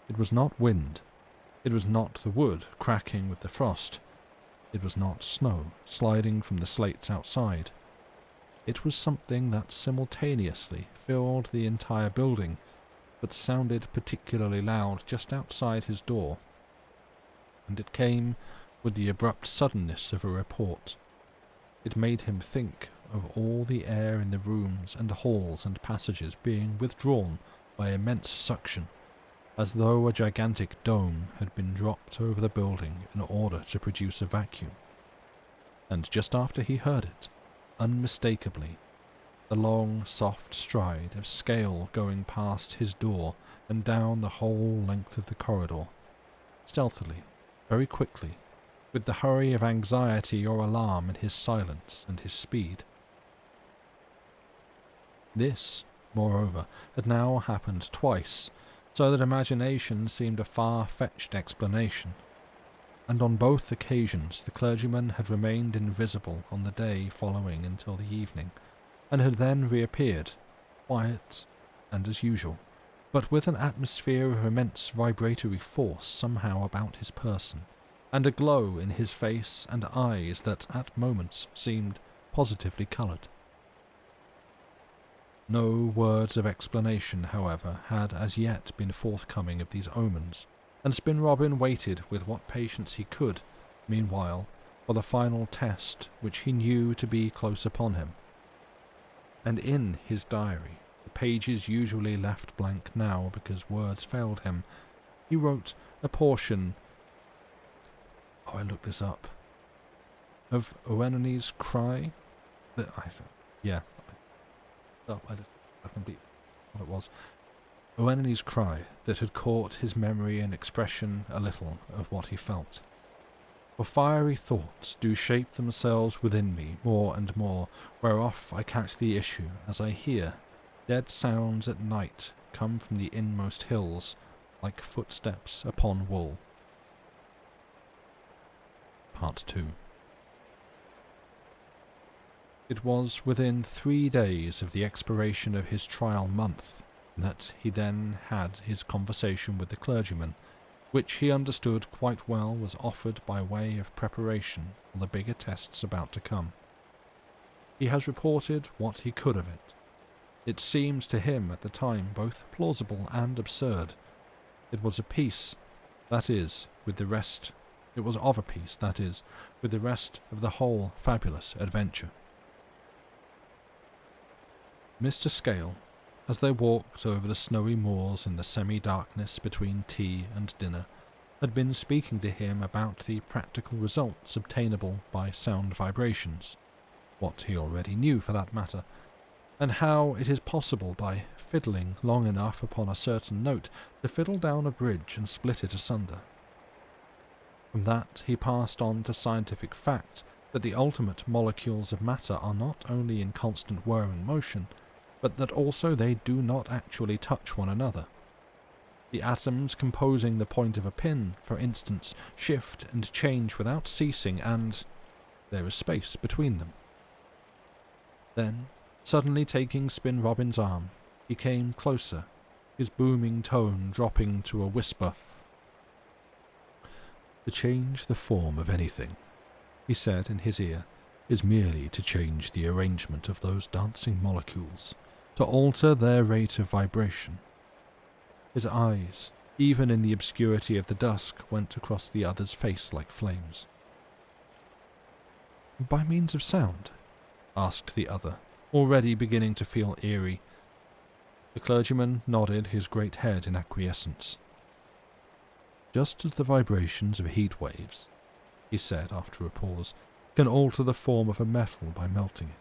It was not wind. It was not the wood cracking with the frost. It was not snow sliding from the slates outside. It was something that simultaneously filled the entire building, but sounded particularly loud just outside his door. And it came with the abrupt suddenness of a report. It made him think of all the air in the rooms and halls and passages being withdrawn by immense suction, as though a gigantic dome had been dropped over the building in order to produce a vacuum. And just after he heard it, unmistakably, the long, soft stride of Scale going past his door and down the whole length of the corridor, stealthily, very quickly, with the hurry of anxiety or alarm in his silence and his speed. This, moreover, had now happened twice, so that imagination seemed a far-fetched explanation, and on both occasions the clergyman had remained invisible on the day following until the evening, and had then reappeared, quiet and as usual, but with an atmosphere of immense vibratory force somehow about his person, and a glow in his face and eyes that at moments seemed positively coloured. No words of explanation, however, had as yet been forthcoming of these omens, and Spin Robin waited with what patience he could, meanwhile, for the final test which he knew to be close upon him. And in his diary, the pages usually left blank now because words failed him, he wrote a portion, I looked this up, of Oenoni's cry, I completely what it was. Oenoni's cry that had caught his memory and expression a little of what he felt. For fiery thoughts do shape themselves within me more and more, whereof I catch the issue, as I hear dead sounds at night come from the inmost hills, like footsteps upon wool. Part 2. It was within 3 days of the expiration of his trial month that he then had his conversation with the clergyman, which he understood quite well was offered by way of preparation for the bigger tests about to come. He has reported what he could of it. It seemed to him at the time both plausible and absurd. It was of a piece, that is, with the rest of the whole fabulous adventure. Mr. Scale, as they walked over the snowy moors in the semi-darkness between tea and dinner, had been speaking to him about the practical results obtainable by sound vibrations. what he already knew for that matter, and how it is possible by fiddling long enough upon a certain note to fiddle down a bridge and split it asunder. From that he passed on to scientific fact that the ultimate molecules of matter are not only in constant whirring motion, but that also they do not actually touch one another. The atoms composing the point of a pin, for instance, shift and change without ceasing, and there is space between them. Then, suddenly taking Spin Robin's arm, he came closer, his booming tone dropping to a whisper. "To change the form of anything," he said in his ear, "is merely to change the arrangement of those dancing molecules, to alter their rate of vibration." His eyes, even in the obscurity of the dusk, went across the other's face like flames. "By means of sound?" asked the other, already beginning to feel eerie. The clergyman nodded his great head in acquiescence. "Just as the vibrations of heat waves," he said after a pause, "can alter the form of a metal by melting it,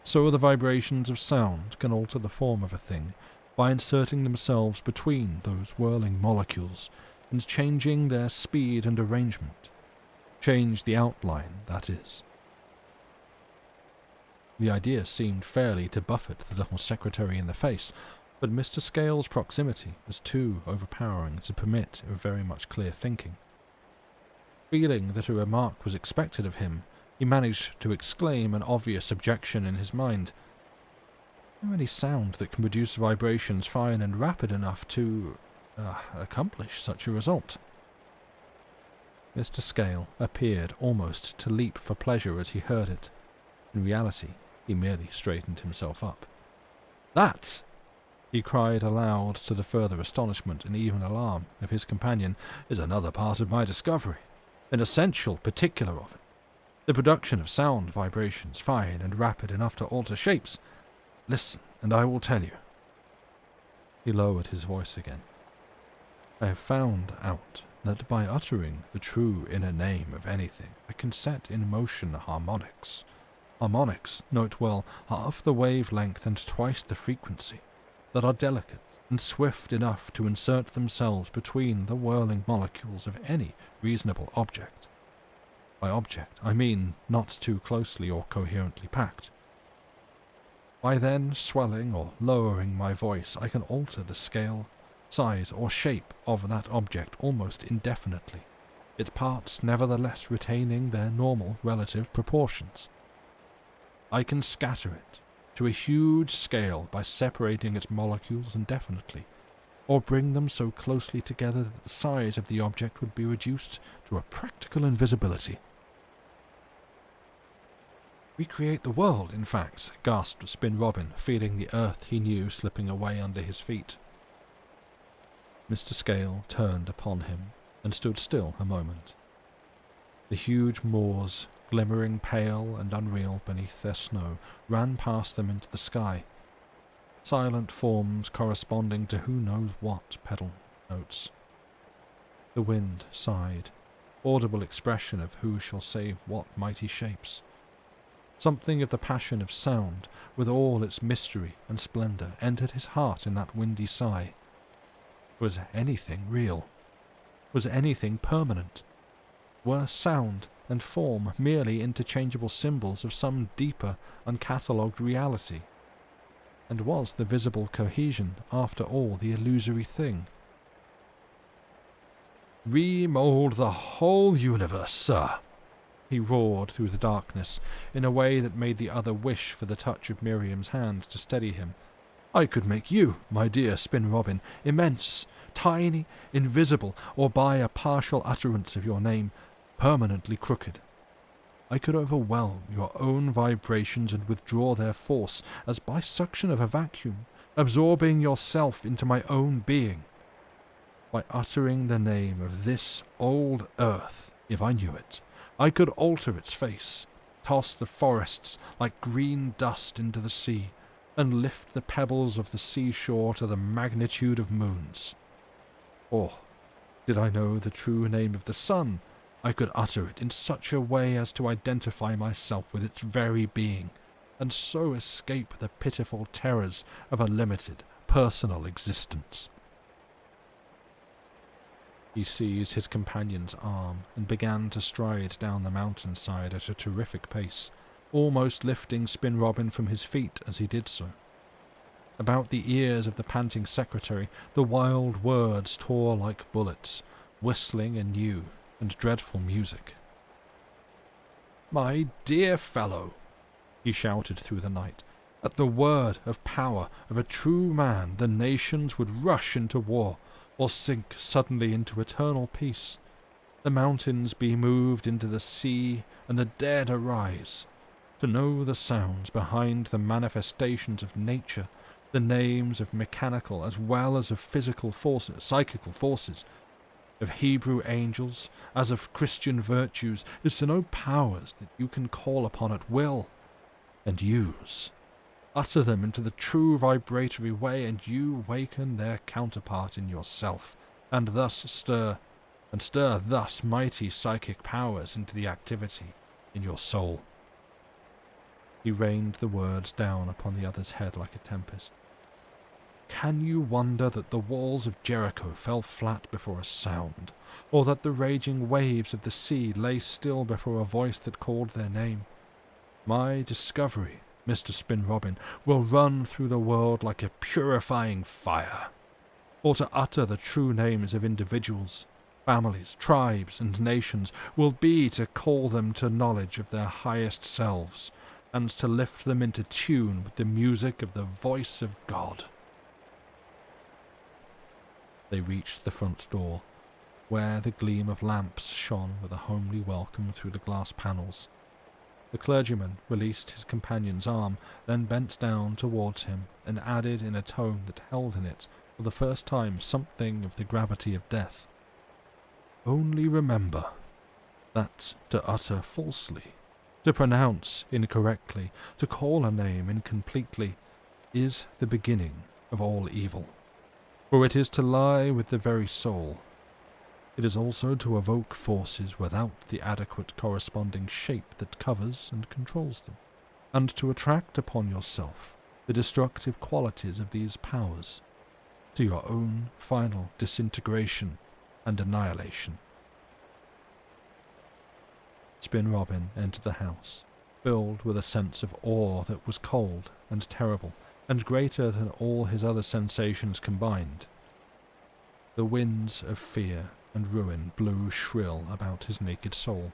so the vibrations of sound can alter the form of a thing by inserting themselves between those whirling molecules and changing their speed and arrangement. Change the outline, that is." The idea seemed fairly to buffet the little secretary in the face, but Mr. Scales' proximity was too overpowering to permit of very much clear thinking. Feeling that a remark was expected of him, he managed to exclaim an obvious objection in his mind. "Is there any sound that can produce vibrations fine and rapid enough to accomplish such a result?" Mr. Scale appeared almost to leap for pleasure as he heard it. In reality, he merely straightened himself up. "That," he cried aloud, to the further astonishment and even alarm of his companion, "is another part of my discovery, an essential particular of it. The production of sound vibrations fine and rapid enough to alter shapes. Listen, and I will tell you." He lowered his voice again. "I have found out that by uttering the true inner name of anything, I can set in motion harmonics. Harmonics, note well, half the wavelength and twice the frequency, that are delicate and swift enough to insert themselves between the whirling molecules of any reasonable object. By object, I mean not too closely or coherently packed. By then swelling or lowering my voice, I can alter the scale, size, or shape of that object almost indefinitely, its parts nevertheless retaining their normal relative proportions. I can scatter it to a huge scale by separating its molecules indefinitely, or bring them so closely together that the size of the object would be reduced to a practical invisibility." "Recreate the world, in fact," gasped Spin Robin, feeling the earth he knew slipping away under his feet. Mr. Scale turned upon him and stood still a moment. The huge moors, glimmering pale and unreal beneath their snow, ran past them into the sky, silent forms corresponding to who knows what pedal notes. The wind sighed, audible expression of who shall say what mighty shapes. Something of the passion of sound, with all its mystery and splendour, entered his heart in that windy sigh. Was anything real? Was anything permanent? Were sound and form merely interchangeable symbols of some deeper, uncatalogued reality? And was the visible cohesion, after all, the illusory thing? "Remold the whole universe, sir!" he roared through the darkness, in a way that made the other wish for the touch of Miriam's hand to steady him. "I could make you, my dear Spin Robin, immense, tiny, invisible, or by a partial utterance of your name, permanently crooked. I could overwhelm your own vibrations and withdraw their force, as by suction of a vacuum, absorbing yourself into my own being. By uttering the name of this old earth, if I knew it, I could alter its face, toss the forests like green dust into the sea, and lift the pebbles of the seashore to the magnitude of moons. Or, did I know the true name of the sun, I could utter it in such a way as to identify myself with its very being, and so escape the pitiful terrors of a limited, personal existence. He seized his companion's arm and began to stride down the mountainside at a terrific pace, almost lifting Spin Robin from his feet as he did so. About the ears of the panting secretary, the wild words tore like bullets, whistling a new and dreadful music. "My dear fellow," he shouted through the night, "at the word of power of a true man the nations would rush into war, or sink suddenly into eternal peace. The mountains be moved into the sea, and the dead arise. To know the sounds behind the manifestations of nature, the names of mechanical as well as of physical forces, psychical forces, of Hebrew angels as of Christian virtues, is to know powers that you can call upon at will and use. Utter them into the true vibratory way, and you waken their counterpart in yourself, and thus stir thus mighty psychic powers into the activity in your soul." He rained the words down upon the other's head like a tempest. Can you wonder that the walls of Jericho fell flat before a sound, or that the raging waves of the sea lay still before a voice that called their name? My discovery, Mr. Spin Robin, will run through the world like a purifying fire. For to utter the true names of individuals, families, tribes, and nations will be to call them to knowledge of their highest selves, and to lift them into tune with the music of the voice of God. They reached the front door, where the gleam of lamps shone with a homely welcome through the glass panels. The clergyman released his companion's arm, then bent down towards him, and added in a tone that held in it, for the first time, something of the gravity of death, "Only remember that to utter falsely, to pronounce incorrectly, to call a name incompletely, is the beginning of all evil. For it is to lie with the very soul. It is also to evoke forces without the adequate corresponding shape that covers and controls them, and to attract upon yourself the destructive qualities of these powers, to your own final disintegration and annihilation." Spin Robin entered the house, filled with a sense of awe that was cold and terrible, and greater than all his other sensations combined. The winds of fear and ruin blew shrill about his naked soul.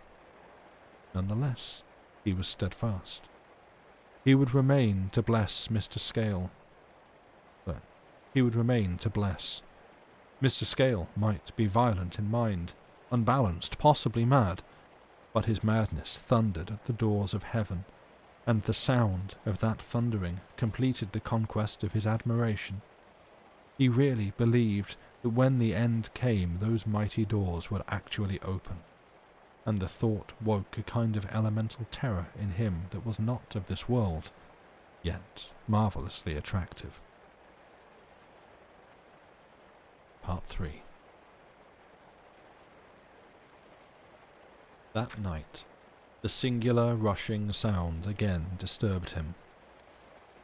Nonetheless, he was steadfast. He would remain to bless Mr. Scale. But he would remain to bless. Mr. Scale might be violent in mind, unbalanced, possibly mad, but his madness thundered at the doors of heaven, and the sound of that thundering completed the conquest of his admiration. He really believed that when the end came those mighty doors would actually open, and the thought woke a kind of elemental terror in him that was not of this world, yet marvellously attractive. Part 3. That night, the singular rushing sound again disturbed him.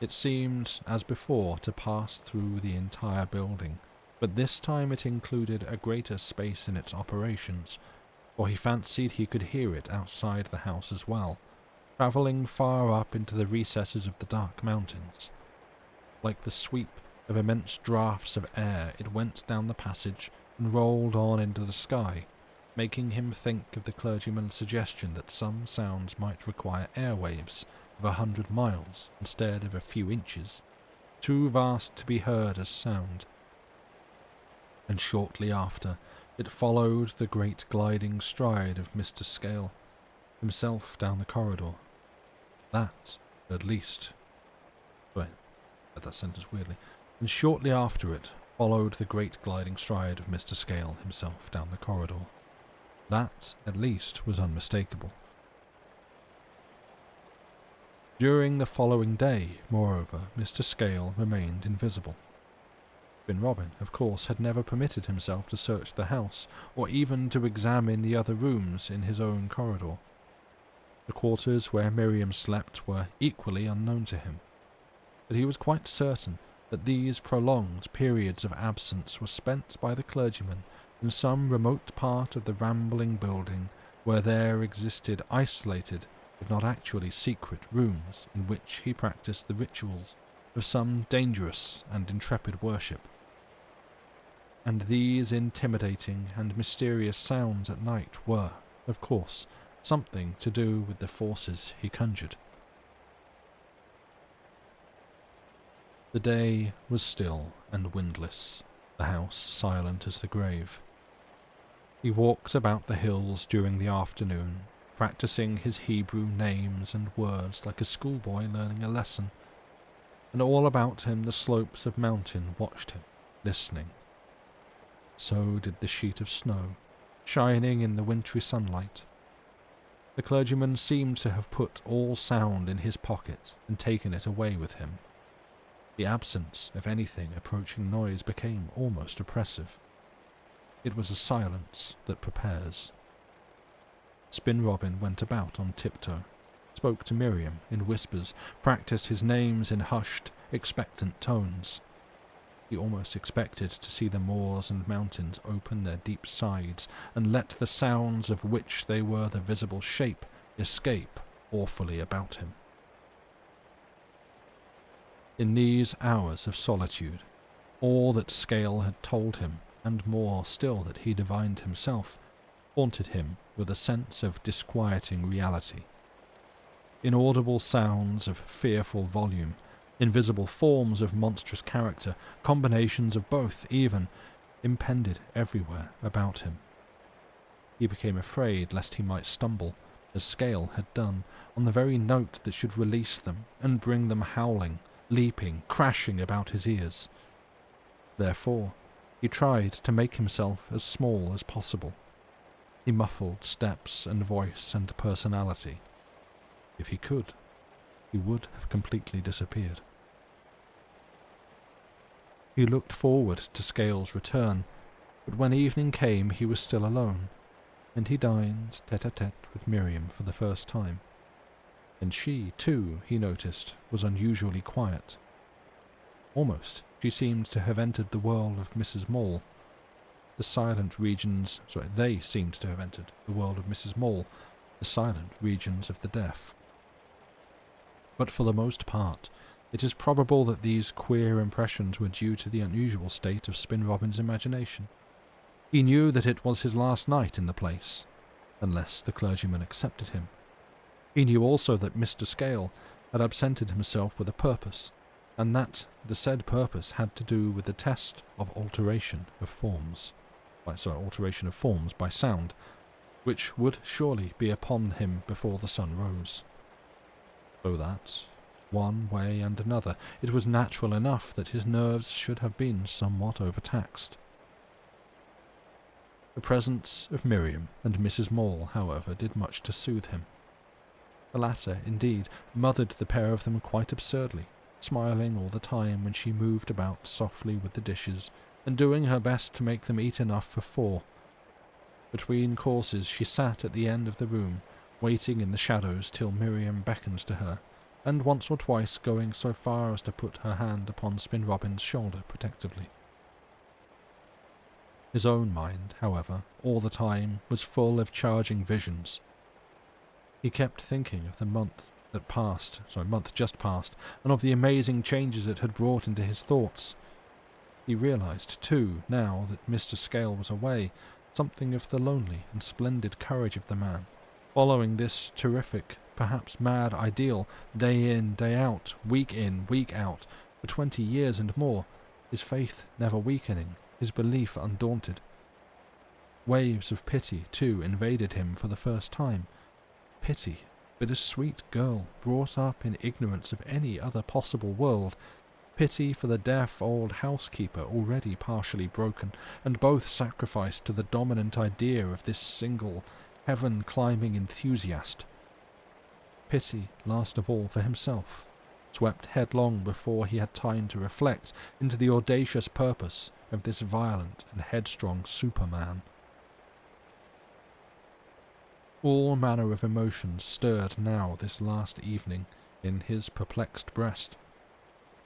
It seemed, as before, to pass through the entire building, but this time it included a greater space in its operations, for he fancied he could hear it outside the house as well, travelling far up into the recesses of the dark mountains. Like the sweep of immense draughts of air, it went down the passage and rolled on into the sky, making him think of the clergyman's suggestion that some sounds might require airwaves of 100 miles instead of a few inches, too vast to be heard as sound. And shortly after, it followed the great gliding stride of Mr. Scale himself down the corridor. That, at least... Wait, I read that sentence weirdly. And shortly after it followed the great gliding stride of Mr. Scale himself down the corridor. That, at least, was unmistakable. During the following day, moreover, Mr. Scale remained invisible. Spin Robin, of course, had never permitted himself to search the house, or even to examine the other rooms in his own corridor. The quarters where Miriam slept were equally unknown to him, but he was quite certain that these prolonged periods of absence were spent by the clergyman in some remote part of the rambling building where there existed isolated, if not actually secret, rooms in which he practiced the rituals of some dangerous and intrepid worship. And these intimidating and mysterious sounds at night were, of course, something to do with the forces he conjured. The day was still and windless, the house silent as the grave. He walked about the hills during the afternoon, practicing his Hebrew names and words like a schoolboy learning a lesson, and all about him the slopes of mountain watched him, listening. So did the sheet of snow, shining in the wintry sunlight. The clergyman seemed to have put all sound in his pocket and taken it away with him. The absence of anything approaching noise became almost oppressive. It was a silence that prepares. Spin Robin went about on tiptoe, spoke to Miriam in whispers, practiced his names in hushed, expectant tones. He almost expected to see the moors and mountains open their deep sides and let the sounds of which they were the visible shape escape awfully about him. In these hours of solitude, all that Scale had told him, and more still that he divined himself, haunted him with a sense of disquieting reality. Inaudible sounds of fearful volume, invisible forms of monstrous character, combinations of both even, impended everywhere about him. He became afraid lest he might stumble, as Scale had done, on the very note that should release them and bring them howling, leaping, crashing about his ears. Therefore, he tried to make himself as small as possible. He muffled steps and voice and personality. If he could, he would have completely disappeared. He looked forward to Scale's return, but when evening came he was still alone, and he dined tete-a-tete with Miriam for the first time. And she, too, he noticed, was unusually quiet. Almost she seemed to have entered the world of Mrs. Mole. They seemed to have entered the world of Mrs. Mole, the silent regions of the deaf. But for the most part, it is probable that these queer impressions were due to the unusual state of Spin Robin's imagination. He knew that it was his last night in the place, unless the clergyman accepted him. He knew also that Mr. Scale had absented himself with a purpose, and that the said purpose had to do with the test of alteration of forms by sound, which would surely be upon him before the sun rose. So that, one way and another, it was natural enough that his nerves should have been somewhat overtaxed. The presence of Miriam and Mrs. Mole, however, did much to soothe him. The latter, indeed, mothered the pair of them quite absurdly, smiling all the time when she moved about softly with the dishes, and doing her best to make them eat enough for 4. Between courses she sat at the end of the room, waiting in the shadows till Miriam beckoned to her, and once or twice going so far as to put her hand upon Spin Robin's shoulder protectively. His own mind, however, all the time was full of charging visions. He kept thinking of the month just passed, and of the amazing changes it had brought into his thoughts. He realized, too, now that Mr. Scale was away, something of the lonely and splendid courage of the man, following this terrific, perhaps mad ideal, day in, day out, week in, week out, for 20 years and more, his faith never weakening, his belief undaunted. Waves of pity, too, invaded him for the first time. Pity for this sweet girl brought up in ignorance of any other possible world, pity for the deaf old housekeeper already partially broken, and both sacrificed to the dominant idea of this single, heaven-climbing enthusiast. Pity, last of all, for himself, swept headlong before he had time to reflect into the audacious purpose of this violent and headstrong Superman. All manner of emotions stirred now this last evening in his perplexed breast.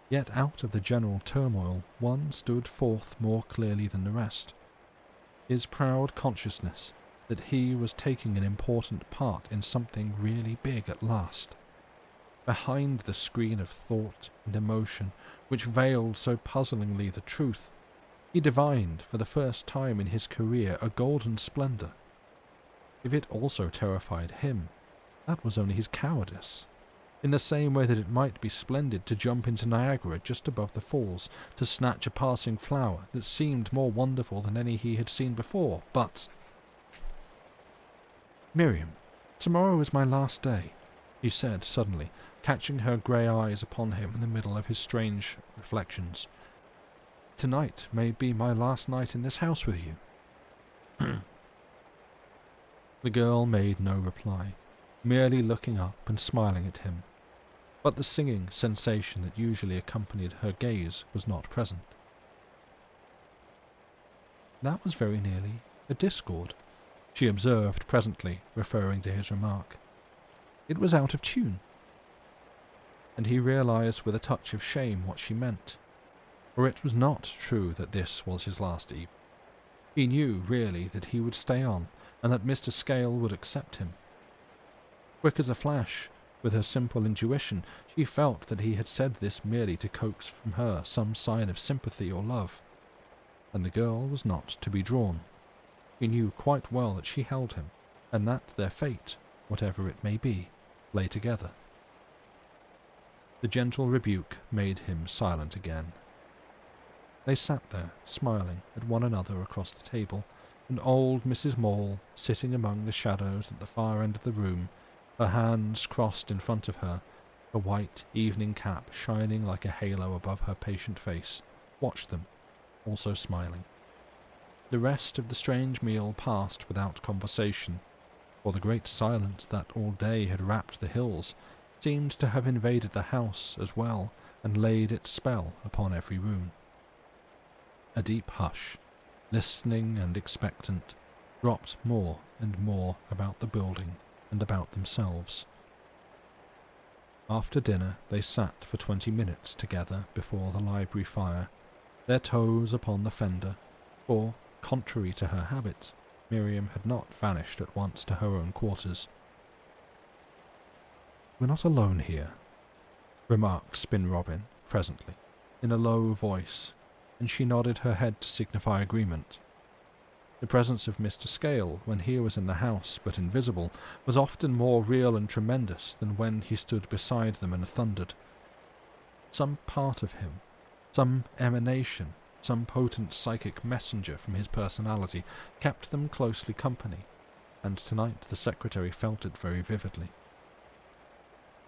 Yet out of the general turmoil one stood forth more clearly than the rest. His proud consciousness that he was taking an important part in something really big at last. Behind the screen of thought and emotion which veiled so puzzlingly the truth, he divined for the first time in his career a golden splendour. If it also terrified him, that was only his cowardice. In the same way that it might be splendid to jump into Niagara just above the falls, to snatch a passing flower that seemed more wonderful than any he had seen before, but— "Miriam, tomorrow is my last day," he said suddenly, catching her grey eyes upon him in the middle of his strange reflections. "Tonight may be my last night in this house with you." The girl made no reply, merely looking up and smiling at him, but the singing sensation that usually accompanied her gaze was not present. "That was very nearly a discord," she observed presently, referring to his remark. "It was out of tune." And he realized with a touch of shame what she meant, for it was not true that this was his last evening. He knew, really, that he would stay on, and that Mr. Scale would accept him. Quick as a flash, with her simple intuition, she felt that he had said this merely to coax from her some sign of sympathy or love, and the girl was not to be drawn. He knew quite well that she held him, and that their fate, whatever it may be, lay together. The gentle rebuke made him silent again. They sat there, smiling at one another across the table, and old Mrs. Maule, sitting among the shadows at the far end of the room, her hands crossed in front of her, her white evening cap shining like a halo above her patient face, watched them, also smiling. The rest of the strange meal passed without conversation, for the great silence that all day had wrapped the hills seemed to have invaded the house as well and laid its spell upon every room. A deep hush, listening and expectant, dropped more and more about the building and about themselves. After dinner they sat for 20 minutes together before the library fire, their toes upon the fender, for, contrary to her habit, Miriam had not vanished at once to her own quarters. "We're not alone here," remarked Spin Robin presently, in a low voice, and she nodded her head to signify agreement. The presence of Mr. Scale, when he was in the house but invisible, was often more real and tremendous than when he stood beside them and thundered. Some part of him, some emanation, some potent psychic messenger from his personality, kept them closely company, and tonight the secretary felt it very vividly.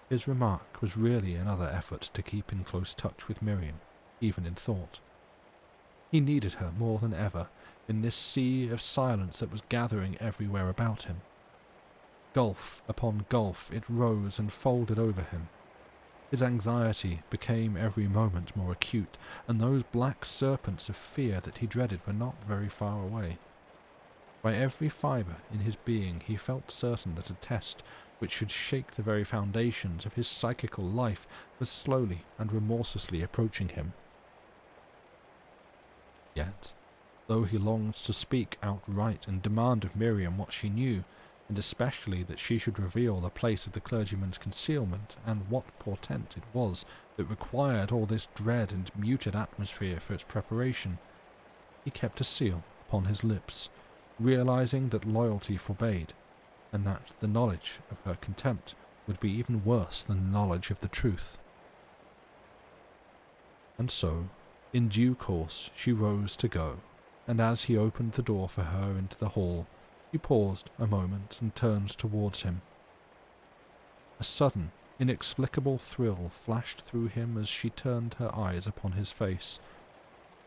His remark was really another effort to keep in close touch with Miriam, even in thought. He needed her more than ever in this sea of silence that was gathering everywhere about him. Gulf upon gulf it rose and folded over him. His anxiety became every moment more acute, and those black serpents of fear that he dreaded were not very far away. By every fibre in his being he felt certain that a test which should shake the very foundations of his psychical life was slowly and remorselessly approaching him. Yet, though he longed to speak outright and demand of Miriam what she knew, and especially that she should reveal the place of the clergyman's concealment and what portent it was that required all this dread and muted atmosphere for its preparation, he kept a seal upon his lips, realizing that loyalty forbade, and that the knowledge of her contempt would be even worse than the knowledge of the truth. And so, in due course, she rose to go, and as he opened the door for her into the hall, he paused a moment and turned towards him. A sudden, inexplicable thrill flashed through him as she turned her eyes upon his face,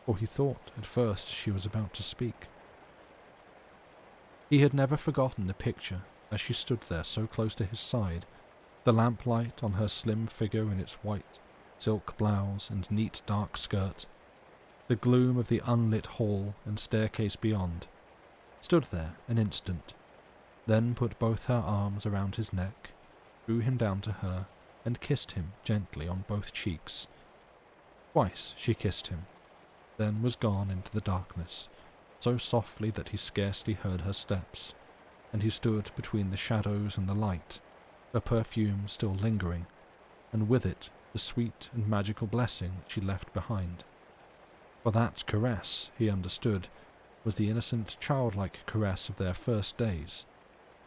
for he thought at first she was about to speak. He had never forgotten the picture as she stood there so close to his side, The lamplight on her slim figure in its white silk blouse and neat dark skirt, the gloom of the unlit hall and staircase beyond, stood there an instant, then put both her arms around his neck, drew him down to her, and kissed him gently on both cheeks. Twice she kissed him, then was gone into the darkness, so softly that he scarcely heard her steps, and he stood between the shadows and the light, her perfume still lingering, and with it the sweet and magical blessing she left behind. For that caress, he understood, was the innocent, childlike caress of their first days,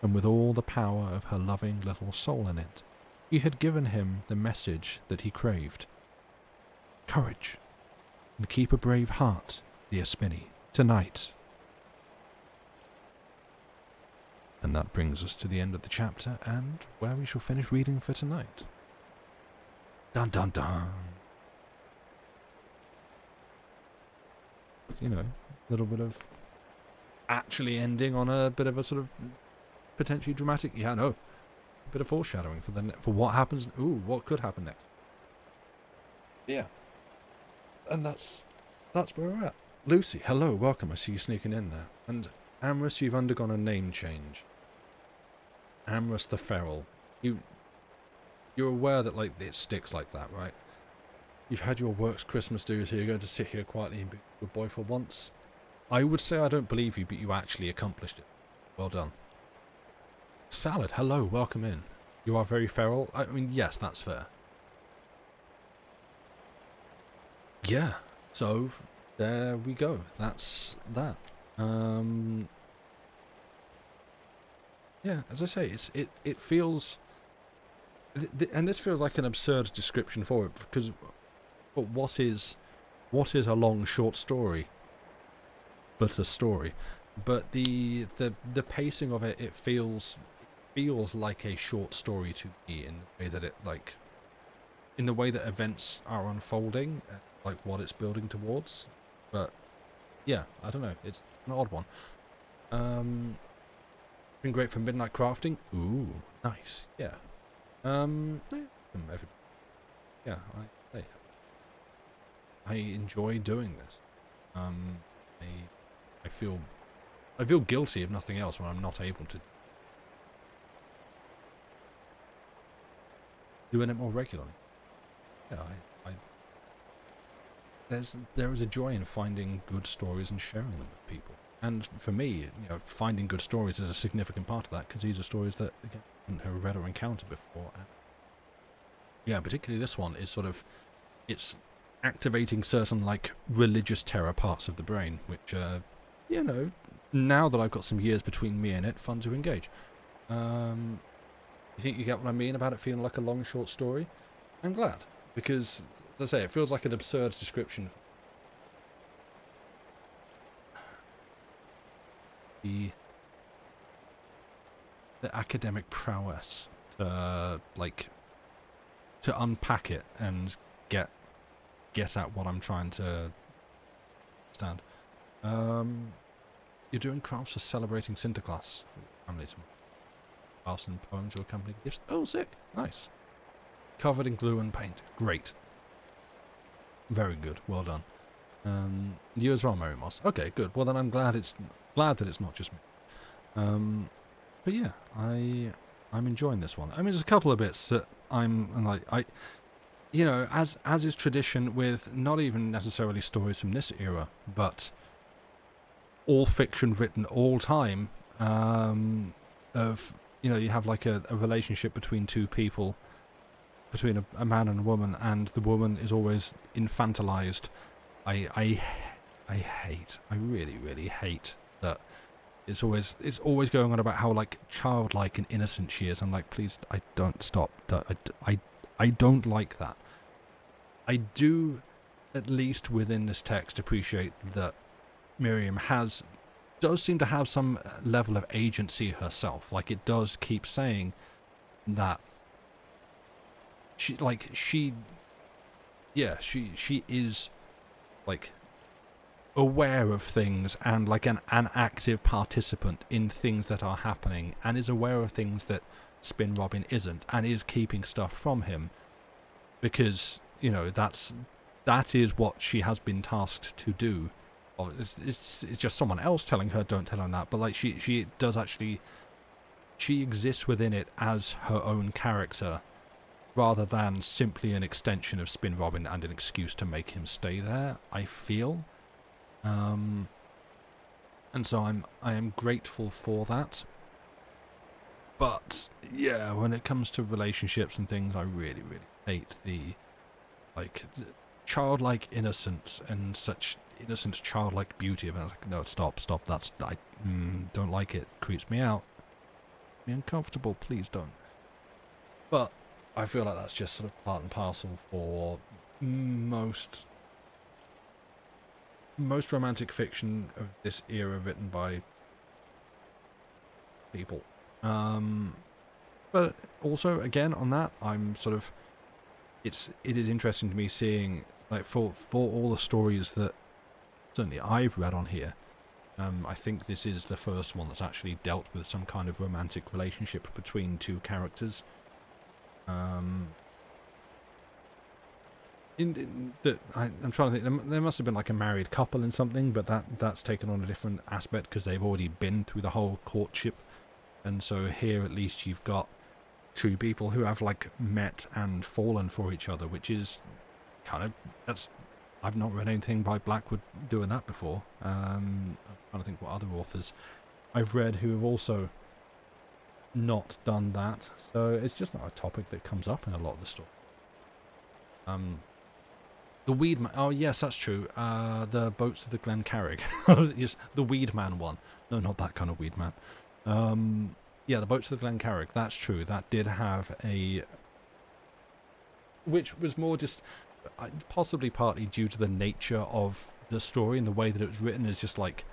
and with all the power of her loving little soul in it, he had given him the message that he craved. Courage, and keep a brave heart, dear Spinny, tonight. And that brings us to the end of the chapter, and where we shall finish reading for tonight. Dun dun dun. You know, a little bit of actually ending on a bit of a sort of potentially dramatic, a bit of foreshadowing for what happens. Ooh, what could happen next? Yeah, and that's where we're at. Lucy, hello, welcome. I see you sneaking in there. And Amorous, you've undergone a name change. Amorous the Feral. You're aware that like it sticks like that, right? You've had your works Christmas do, so you're going to sit here quietly and be a good boy for once. I would say I don't believe you, but you actually accomplished it. Well done. Salad, hello, welcome in. You are very feral. I mean, yes, that's fair. Yeah, so there we go. That's that. Yeah, as I say, it feels, and this feels like an absurd description for it, but what is a long short story? But a story. But the pacing of it, it feels like a short story to me in the way that in the way that events are unfolding, like what it's building towards. But yeah, I don't know. It's an odd one. Been great for midnight crafting. Ooh, nice. Yeah. Yeah, I enjoy doing this. I feel guilty if nothing else when I'm not able to doing it more regularly. Yeah, there is a joy in finding good stories and sharing them with people. And for me, finding good stories is a significant part of that, because these are stories that again, I haven't read or encountered before. And yeah, particularly this one is sort of, it's activating certain like religious terror parts of the brain, which now that I've got some years between me and it, fun to engage. You think you get what I mean about it feeling like a long short story? I'm glad, because as I say, it feels like an absurd description. The academic prowess to unpack it and get at what I'm trying to understand. You're doing crafts for celebrating Sinterklaas. Family tomorrow. Arson poems to accompany gifts. Oh, sick. Nice. Covered in glue and paint. Great. Very good. Well done. You as well, Mary Moss. Okay, good. Well, then I'm glad that it's not just me. But yeah, I'm enjoying this one. I mean, there's a couple of bits that I'm like, as is tradition with not even necessarily stories from this era, but all fiction written all time, of, you have like a relationship between two people, between a man and a woman, and the woman is always infantilized. I really, really hate that. It's always going on about how like childlike and innocent she is. I'm like, please, I don't stop. I don't like that. I do, at least within this text, appreciate that Miriam does seem to have some level of agency herself. Like, it does keep saying that she is like aware of things and like an active participant in things that are happening, and is aware of things that Spin Robin isn't, and is keeping stuff from him because, you know, that is what she has been tasked to do. Or it's just someone else telling her, don't tell him that, but like she does actually, she exists within it as her own character rather than simply an extension of Spin Robin and an excuse to make him stay there, I feel. And so I am grateful for that. But yeah, when it comes to relationships and things, I really, really hate the like childlike innocence and such innocent childlike beauty of it. I was like, no, stop, that's I don't like it. Creeps me out. Makes me uncomfortable, please don't. But I feel like that's just sort of part and parcel for most romantic fiction of this era written by people. But also, again, on that, I'm sort of, it is interesting to me seeing, like, for all the stories that certainly I've read on here, I think this is the first one that's actually dealt with some kind of romantic relationship between two characters. I'm trying to think. There must have been like a married couple in something, but that's taken on a different aspect because they've already been through the whole courtship, and so here at least you've got two people who have like met and fallen for each other, which is kind of I've not read anything by Blackwood doing that before. I'm trying to think what other authors I've read who have also not done that, so it's just not a topic that comes up in a lot of the story. The Weed Man, oh yes, that's true. The Boats of the Glen Carrig. Yes, the Weed Man one. No, not that kind of Weed Man. Yeah, the Boats of the Glen Carrig, that's true. That did have a, which was more just possibly partly due to the nature of the story and the way that it was written, is just like,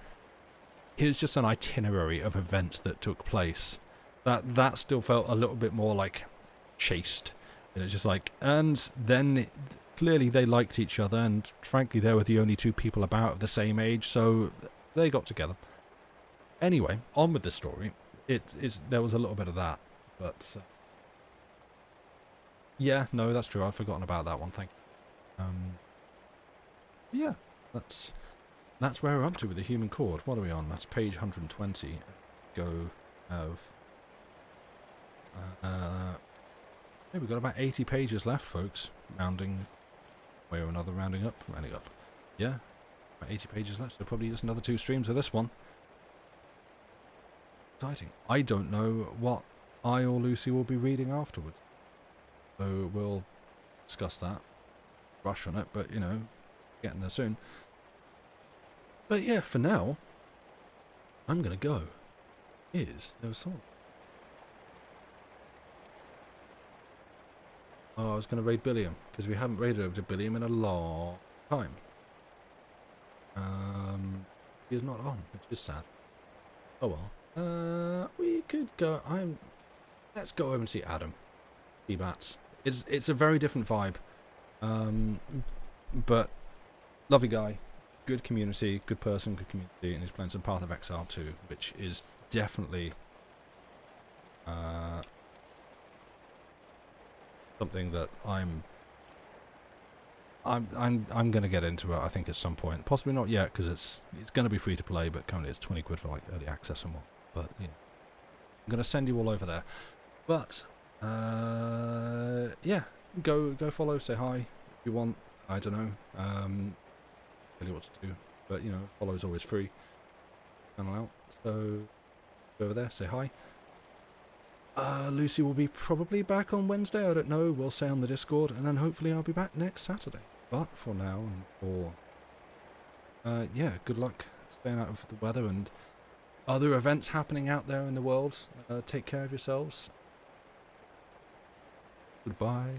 here's just an itinerary of events that took place. That still felt a little bit more like chaste. And it's just like, and then clearly they liked each other, and frankly they were the only two people about of the same age, so they got together. Anyway, on with the story. There was a little bit of that, but yeah, no, that's true. I've forgotten about that one. Thank you. Yeah, that's where we're up to with the Human Chord. What are we on? That's page 120. Go of. Yeah, we've got about 80 pages left, folks. Rounding way or another, rounding up. Yeah, about 80 pages left, so probably just another 2 streams of this one. Exciting. I don't know what I or Lucy will be reading afterwards, so we'll discuss that. Rush on it, but you know, getting there soon. But yeah, for now, I'm gonna go. There was someone. Oh, I was going to raid Billiam, because we haven't raided over to Billiam in a long time. He is not on, which is sad. Oh well. We could go, let's go over and see Adam. Bats. It's a very different vibe. But lovely guy, good community, good person, good community, and he's playing some Path of Exile too, which is definitely something that I'm gonna get into it, I think, at some point. Possibly not yet, because it's gonna be free to play, but currently it's 20 quid for like early access and more. But you know, I'm gonna send you all over there. But yeah, go follow, say hi if you want. I don't know, tell you what to do, but you know, follow is always free. Channel out, so go over there, say hi. Lucy will be probably back on Wednesday, I don't know, we'll say on the Discord, and then hopefully I'll be back next Saturday. But for now, and for, yeah, good luck staying out of the weather and other events happening out there in the world. Take care of yourselves. Goodbye.